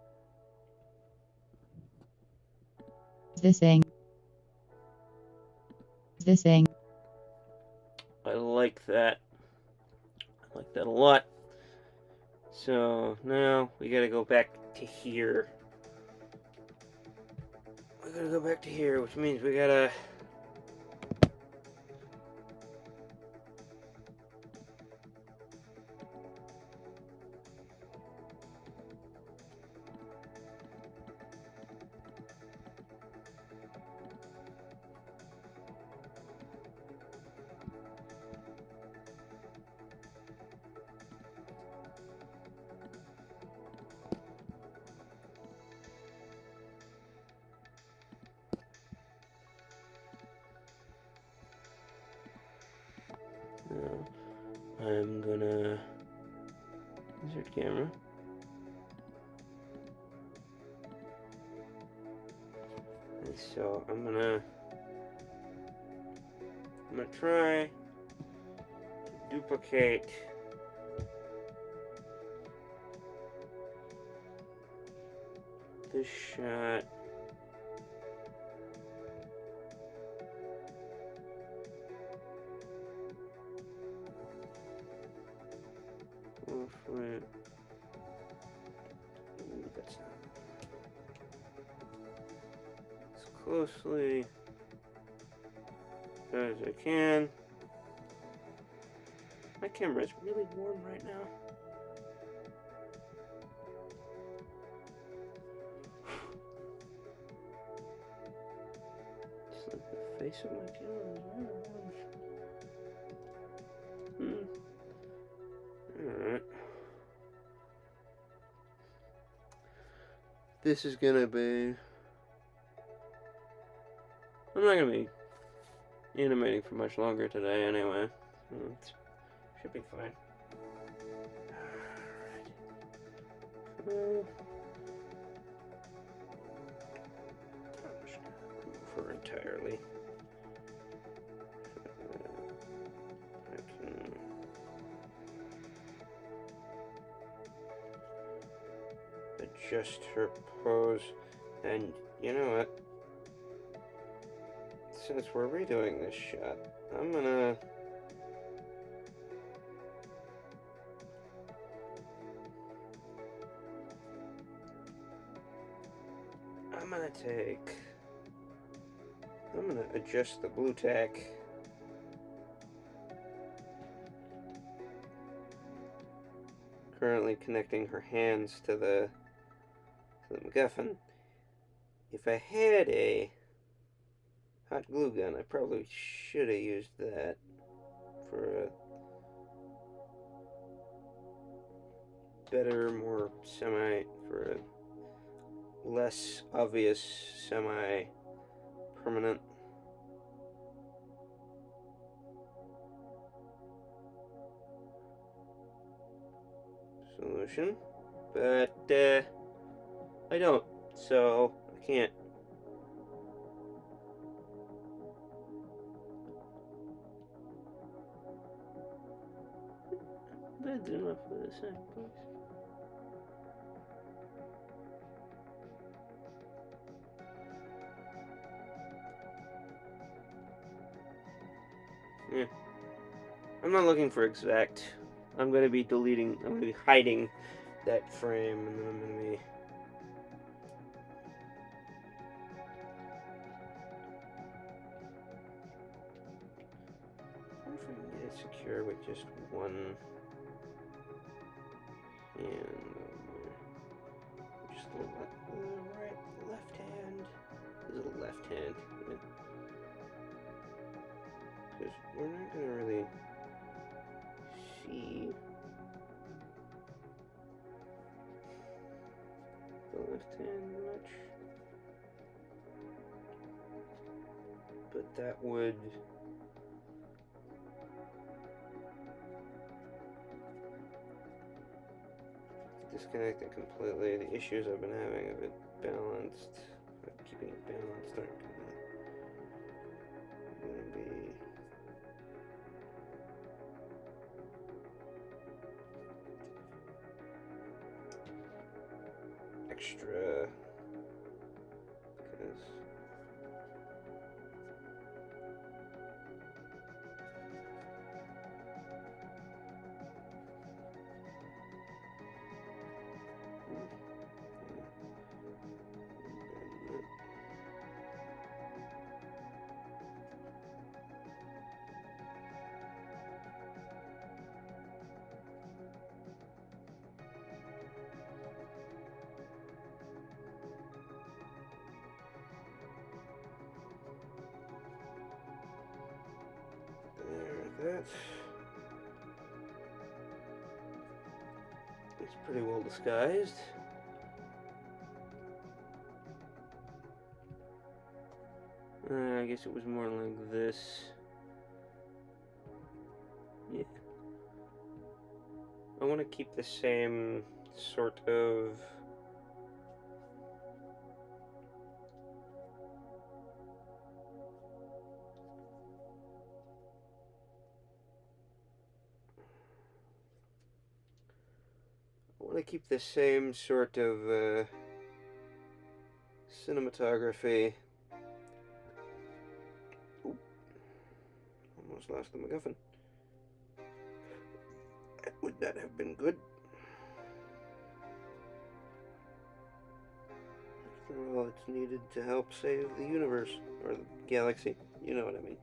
S2: This thing. This thing.
S1: I like that. I like that a lot. So now we gotta go back to here. We gotta go back to here, which means we gotta. I'm gonna insert camera. So I'm gonna try to duplicate this shot. Hopefully, that's not as closely as I can. My camera is really warm right now. It's like the face of my camera. Alright. This is gonna be... I'm not gonna be animating for much longer today anyway. It should be fine. Alright. I'm just gonna remove her entirely. I can... adjust her pose, and you know what? Since we're redoing this shot, I'm gonna adjust the blue tack currently connecting her hands to the MacGuffin. If I had a hot glue gun, I probably should have used that for a better, more for a less obvious semi-permanent solution, but I don't, so I can't. That's enough for the second place. Yeah. I'm not looking for exact. I'm going to be hiding that frame, and then I'm going to be... I wonder if I can get it secure with just one hand. Just the left hand. This is a left hand. Because we're not going to really see the left hand much. But that would disconnect it completely. The issues I've been having of it balanced, keeping it balanced, aren't gonna be extra, because it's pretty well disguised. I guess it was more like this. Yeah. I want to keep the same sort of want to keep the same sort of cinematography. Oop. Almost lost the MacGuffin. That would not have been good. After all, it's needed to help save the universe, or the galaxy. You know what I mean.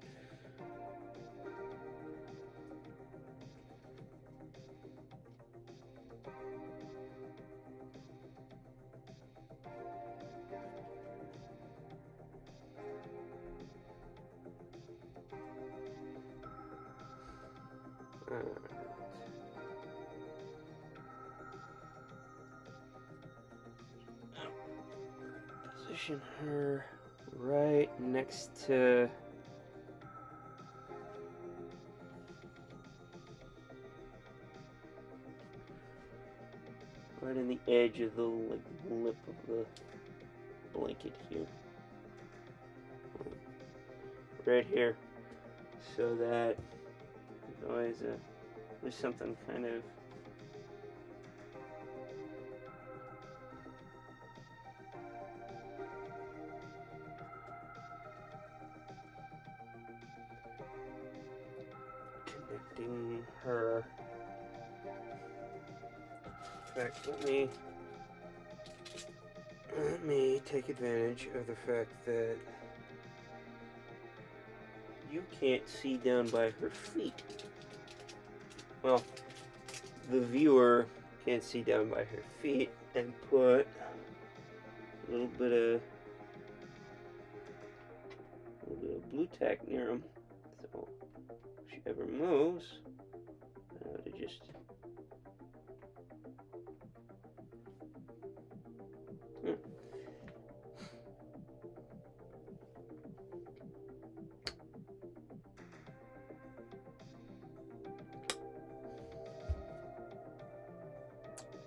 S1: Position her right next to right in the edge of the lip of the blanket here. Right here. So that there's always there's something kind of connecting her. In fact, let me take advantage of the fact that you can't see down by her feet. Well, the viewer can't see down by her feet, and put a little bit of blue tack near them. So if she ever moves, to just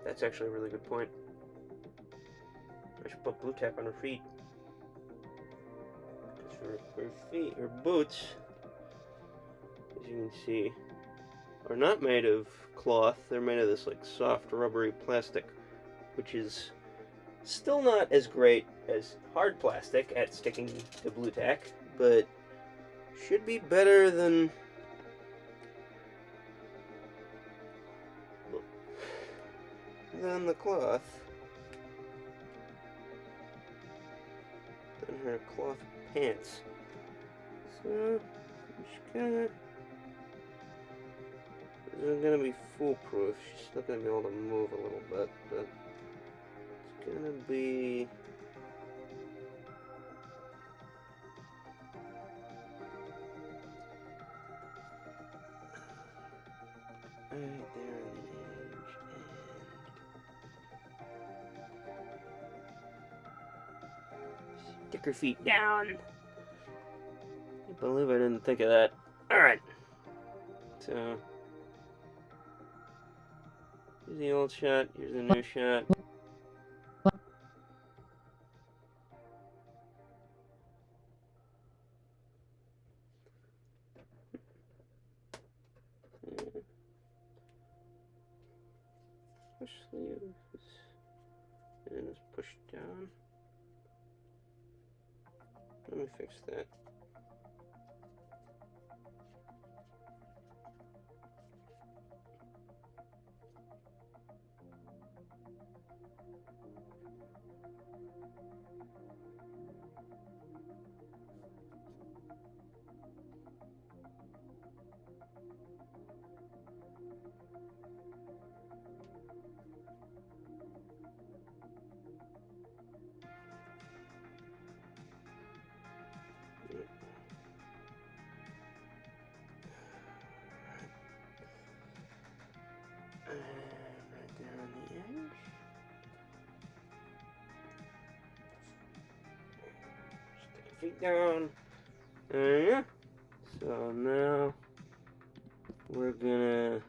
S1: That's actually a really good point. I should put blue tack on her feet. Because her feet, her boots, as you can see, are not made of cloth. They're made of this like soft rubbery plastic, which is still not as great as hard plastic at sticking to blue tack, but should be better than the cloth, than her cloth pants. So I'm just gonna, this isn't gonna be foolproof. She's still gonna be able to move a little bit, but it's gonna be right there on the edge, and stick her feet down. I believe I didn't think of that. Alright. So here's the old shot, here's the new shot. Push sleeve and it's pushed down. Let me fix that. Right there on the edge. Stick your feet down. Yeah. So now we're gonna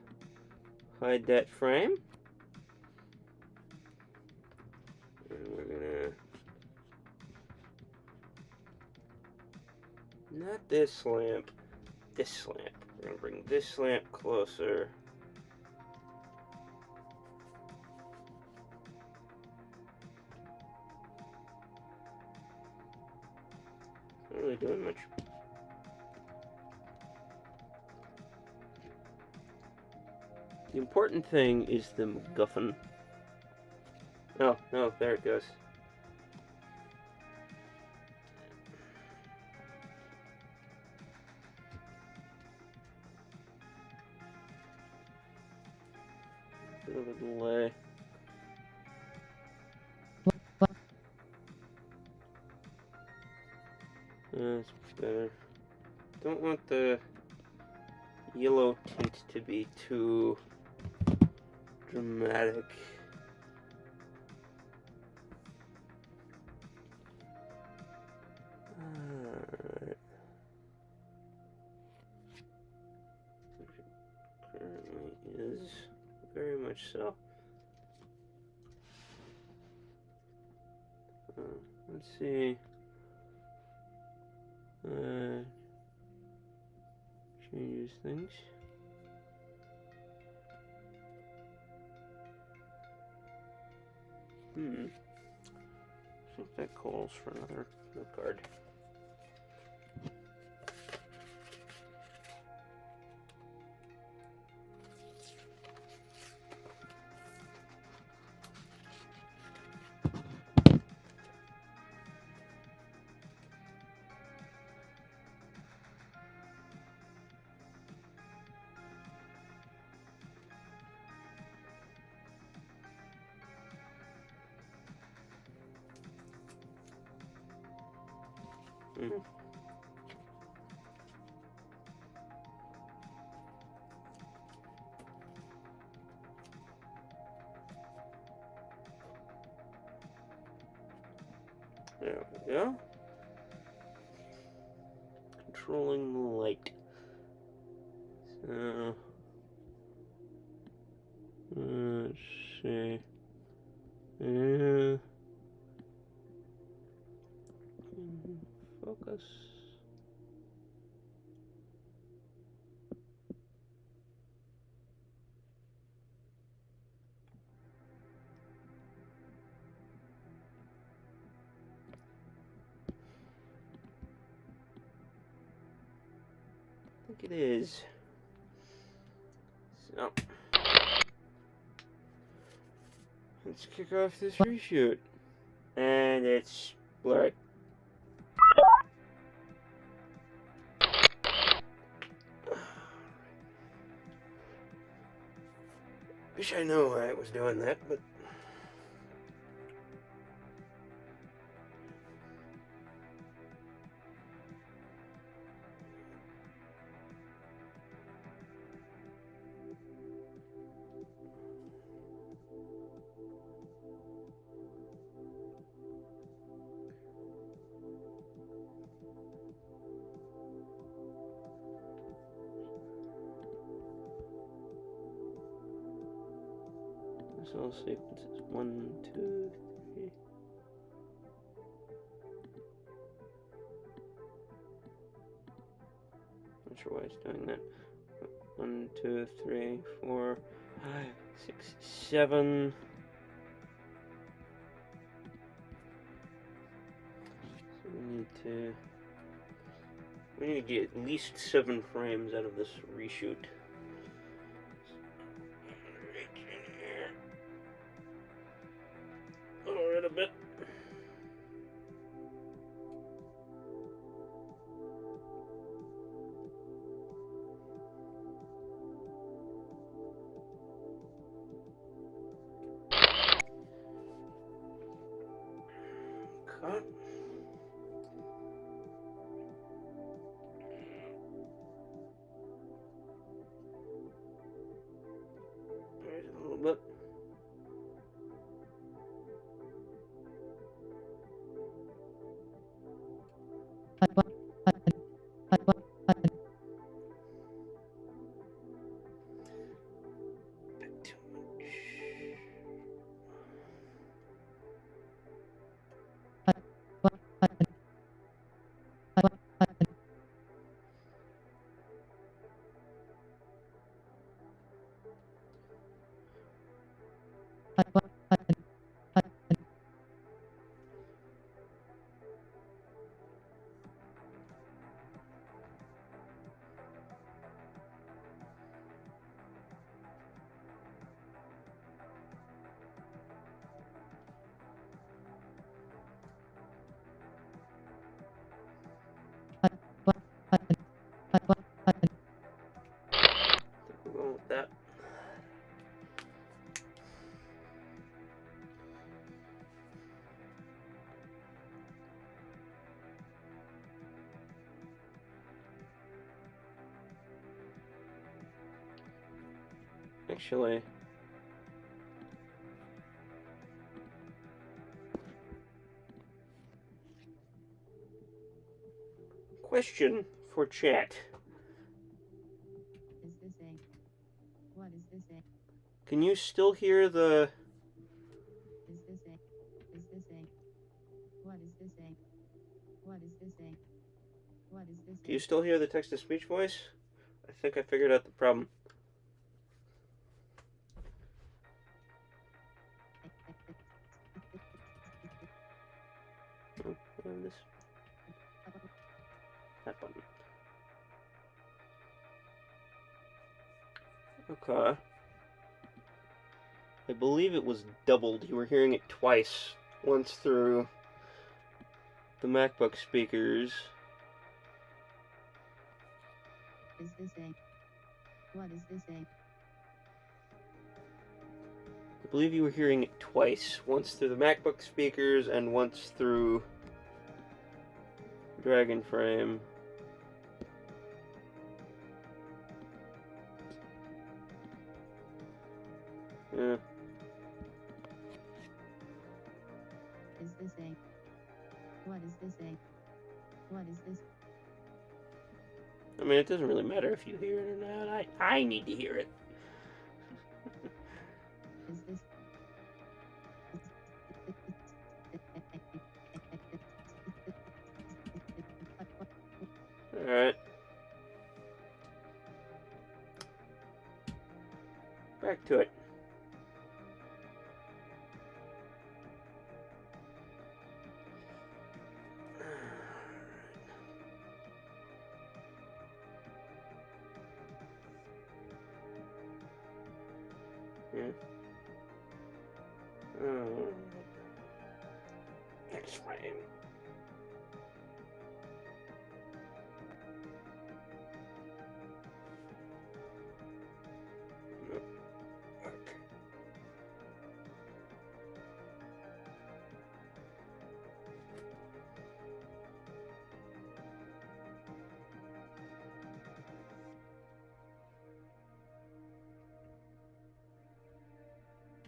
S1: hide that frame. And we're gonna, not this lamp, this lamp. We're gonna bring this lamp closer. Not really doing much. The important thing is the MacGuffin. Oh, no, there it goes. Bit of a delay. That's better. Don't want the yellow tint to be too dramatic. Alright. Currently is very much so. Let's see. Changes things. I think that calls for another note card. There we go. Controlling the light. So, let's see. Focus. I think it is. So, let's kick off this reshoot. And it's blurry. Wish I knew why I was doing that, but this all sequences 1, 2, 3. Not sure why it's doing that. 1, 2, 3, 4, 5, 6, 7. So we need to get at least 7 frames out of this reshoot. Lower it a bit. Cut. Actually, question for chat.
S2: Is this a? What is this a?
S1: Can you still hear the...
S2: Is this a? Is this a? What is this a? What is this a? What is this
S1: Do you still hear the text-to-speech voice? I think I figured out the problem. Oh, I have this. That button. Okay. I believe it was doubled. You were hearing it twice. Once through the MacBook speakers.
S2: Is this a? What is this a?
S1: I believe you were hearing it twice. Once through the MacBook speakers and once through Dragon Frame. Yeah.
S2: Is this a? What is this a? What is this?
S1: I mean, it doesn't really matter if you hear it or not. I need to hear it.
S2: Is this?
S1: Alright. Back to it. Yeah. Oh. Next frame. Nope. Okay.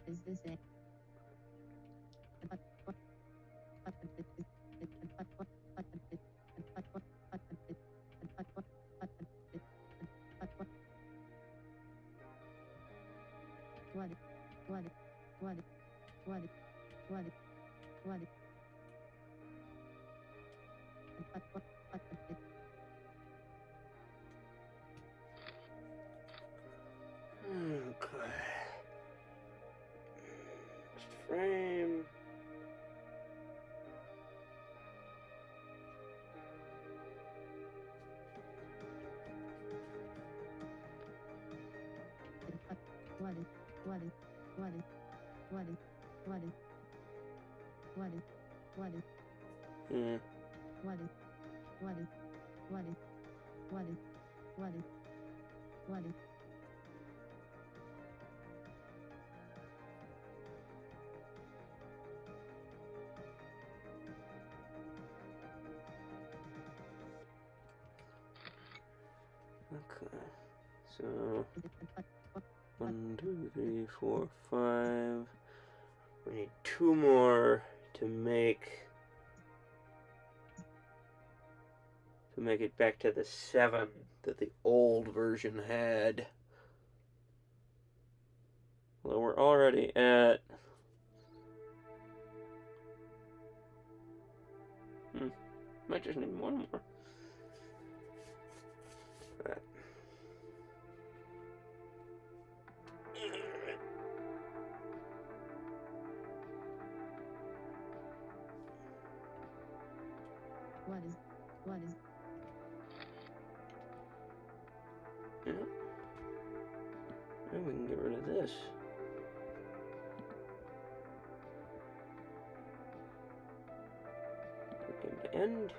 S2: Is this a? What?
S1: Okay. Next frame. Yeah. Okay. So 1, 2, 3, 4, 5. We need 2 more to make it back to the 7 that the old version had. Well, we're already at might just need 1 more. That.
S2: What is?
S1: Yeah. And we can get rid of this. Click him to end.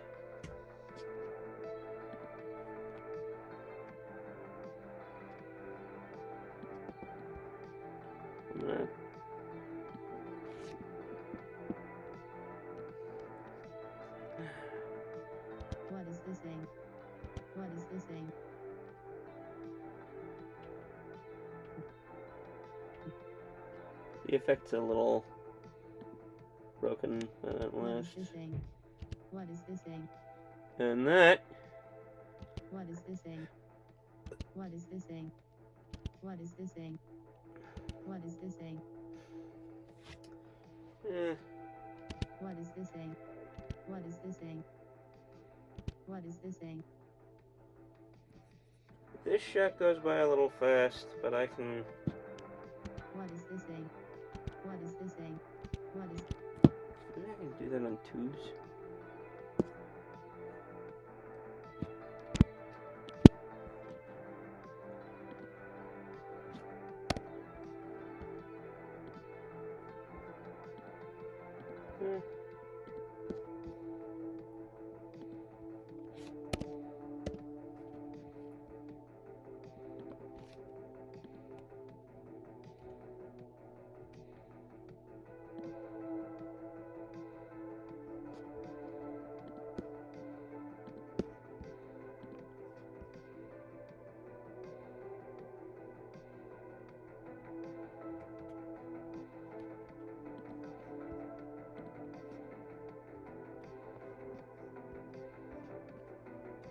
S1: And
S2: What is this a? What is this a?
S1: The effect's a little broken by that
S2: What is
S1: last.
S2: this thing? What is this thing?
S1: And that
S2: What is this thing? What is this thing? What is this thing? What is this thing?
S1: eh,
S2: What is this thing? What is this thing? What is this thing?
S1: this shot goes by a little fast, but I can.
S2: What is this thing? What is this thing? What is
S1: Maybe I can do that on twos. Eh.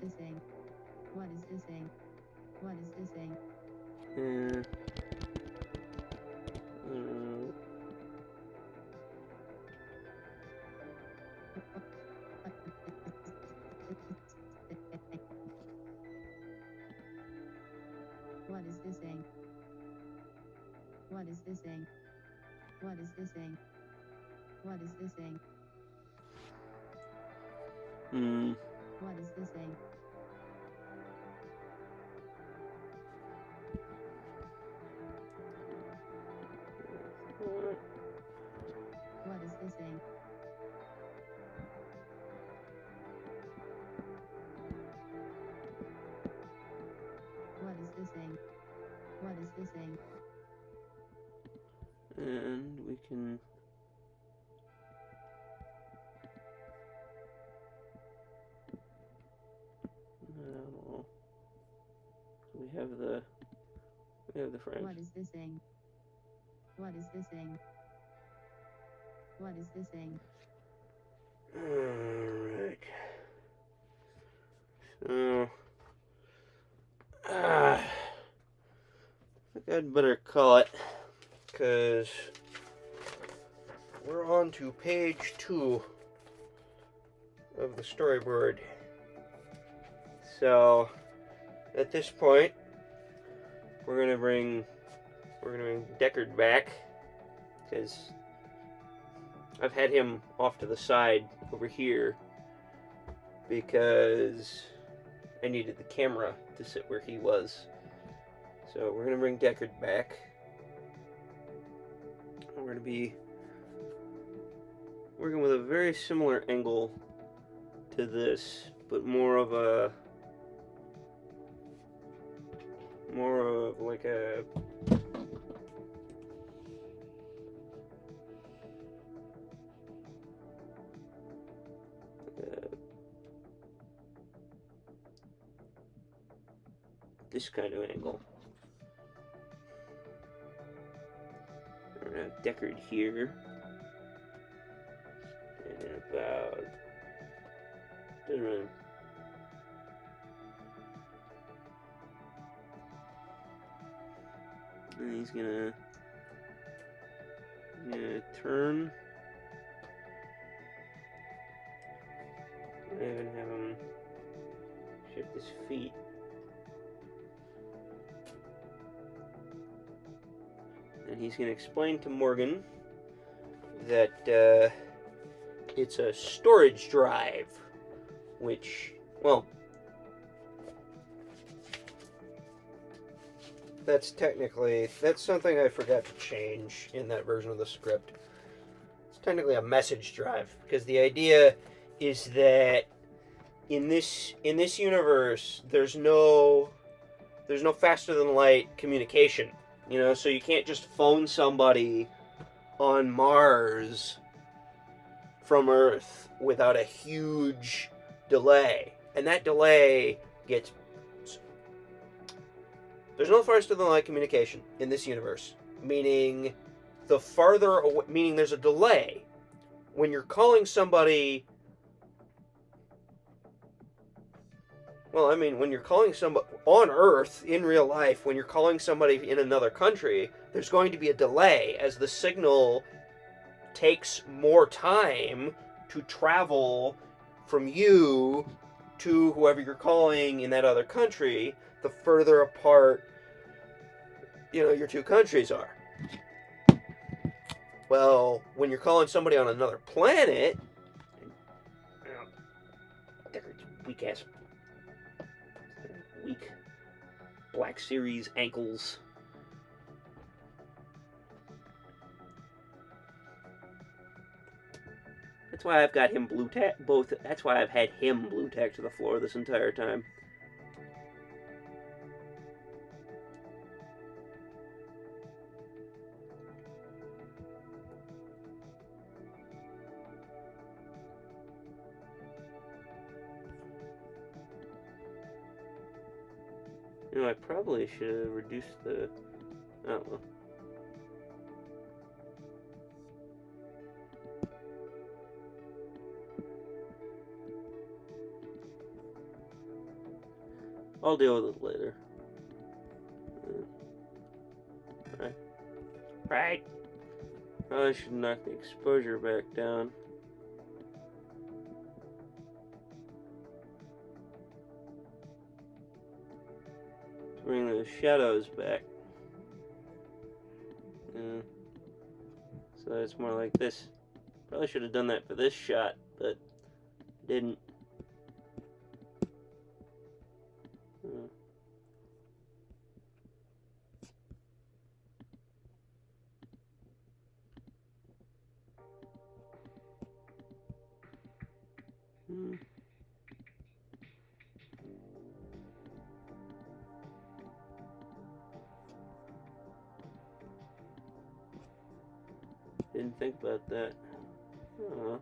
S2: this thing? What is this thing? What is this thing?
S1: Mm.
S2: What is this thing? What is this thing? What is this thing? What is this thing?
S1: Mm.
S2: What is this thing? What is this thing? What is this thing? What is this thing?
S1: And we can. No. We have the French.
S2: What is this thing? What is this thing? What is this thing?
S1: Alright. So, I think I'd better call it, because we're on to page 2 of the storyboard. So, at this point, we're gonna bring Deckard back, because I've had him off to the side over here because I needed the camera to sit where he was. So we're gonna bring Deckard back. We're gonna be working with a very similar angle to this, but more of like a this kind of angle. We're gonna have Deckard here, and then about doesn't really. And he's gonna turn. I'm gonna have him shift his feet. And he's gonna explain to Morgan that it's a storage drive, which, well, that's something I forgot to change in that version of the script. It's technically a message drive, because the idea is that in this universe there's no faster than light communication, so you can't just phone somebody on Mars from Earth without a huge delay, and that delay gets. There's no faster than light communication in this universe, meaning the farther away, meaning there's a delay. When you're calling somebody, well, I mean, when you're calling somebody on Earth, in real life, when you're calling somebody in another country, there's going to be a delay as the signal takes more time to travel from you to whoever you're calling in that other country, the further apart, your two countries are. Well, when you're calling somebody on another planet, weak Black Series ankles. That's why I've got him blue tack. That's why I've had him blue tack to the floor this entire time. I probably should have reduced the... Oh, well. I'll deal with it later. Right. Probably should knock the exposure back down. Bring the shadows back. So it's more like this. Probably should have done that for this shot, but didn't. Didn't think about that. Oh.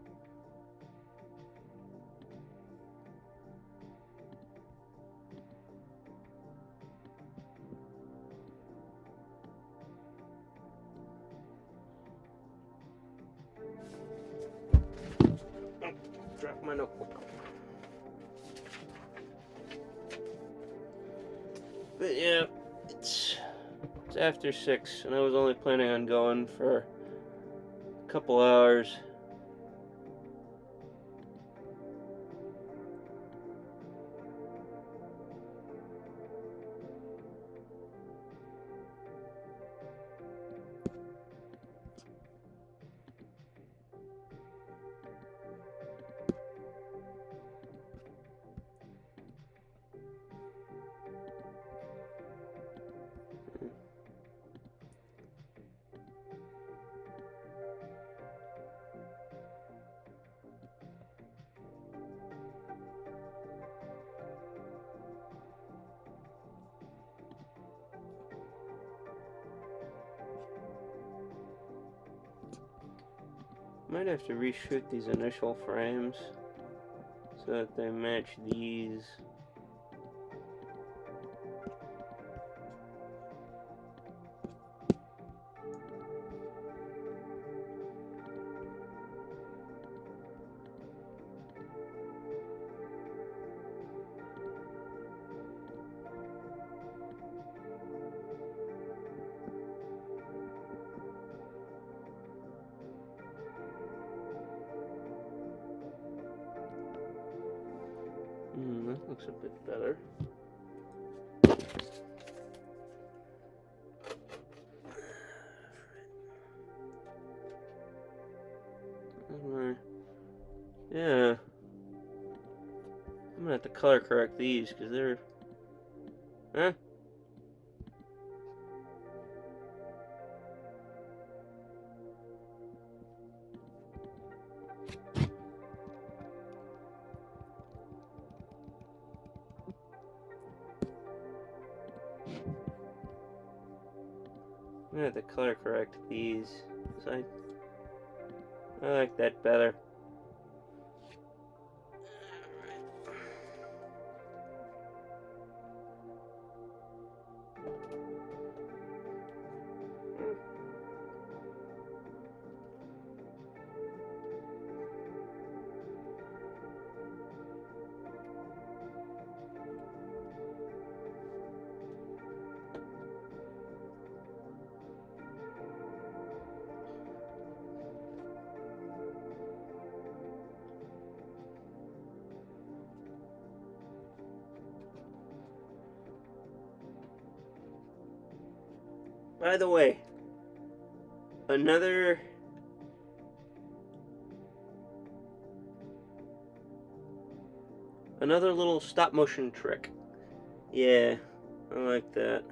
S1: Drop my notebook. But yeah, it's after 6, and I was only planning on going for a couple hours. Might have to reshoot these initial frames so that they match these. That looks a bit better. Yeah. I'm gonna have to color correct these because they're... Huh? I'm gonna have to color correct these. I like that better. By the way, another little stop motion trick. Yeah, I like that.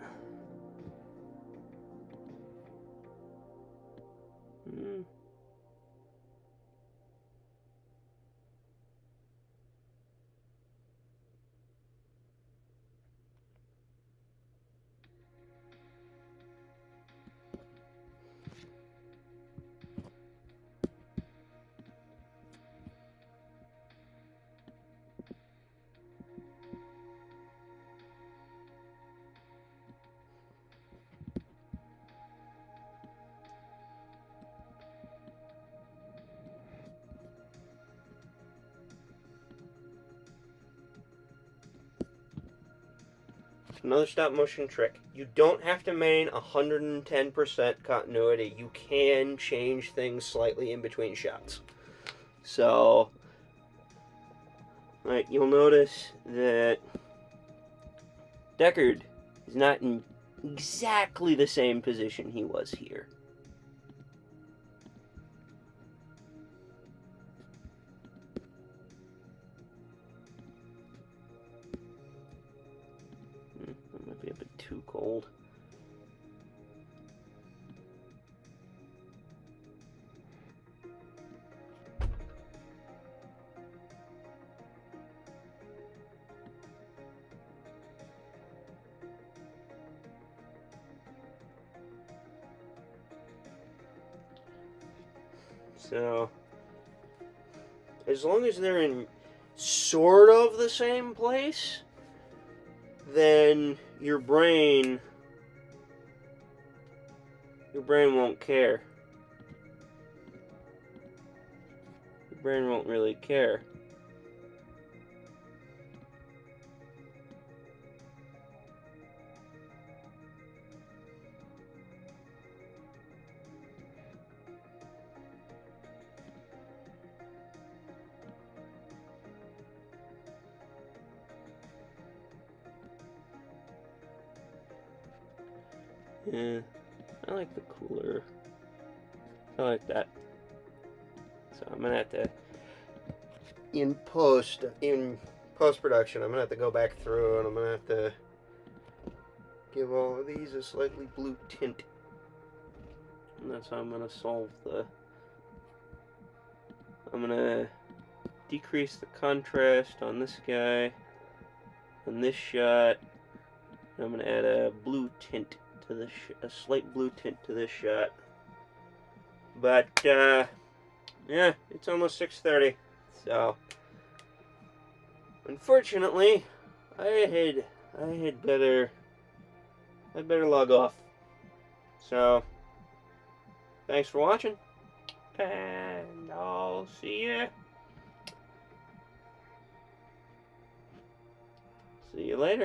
S1: Another stop motion trick. You don't have to maintain 110% continuity. You can change things slightly in between shots. So, like, you'll notice that Deckard is not in exactly the same position he was here. That might be a bit too cold. So, as long as they're in sort of the same place, then your brain won't care. Your brain won't really care. Yeah, I like the cooler. I like that. So I'm gonna have to, in post-production, I'm gonna have to go back through and I'm gonna have to give all of these a slightly blue tint. And that's how I'm gonna solve I'm gonna decrease the contrast on this guy, on this shot. And I'm gonna add a blue tint to this, a slight blue tint to this shot. But yeah, it's almost 6:30, so unfortunately, I'd better log off. So thanks for watching, and I'll see you later.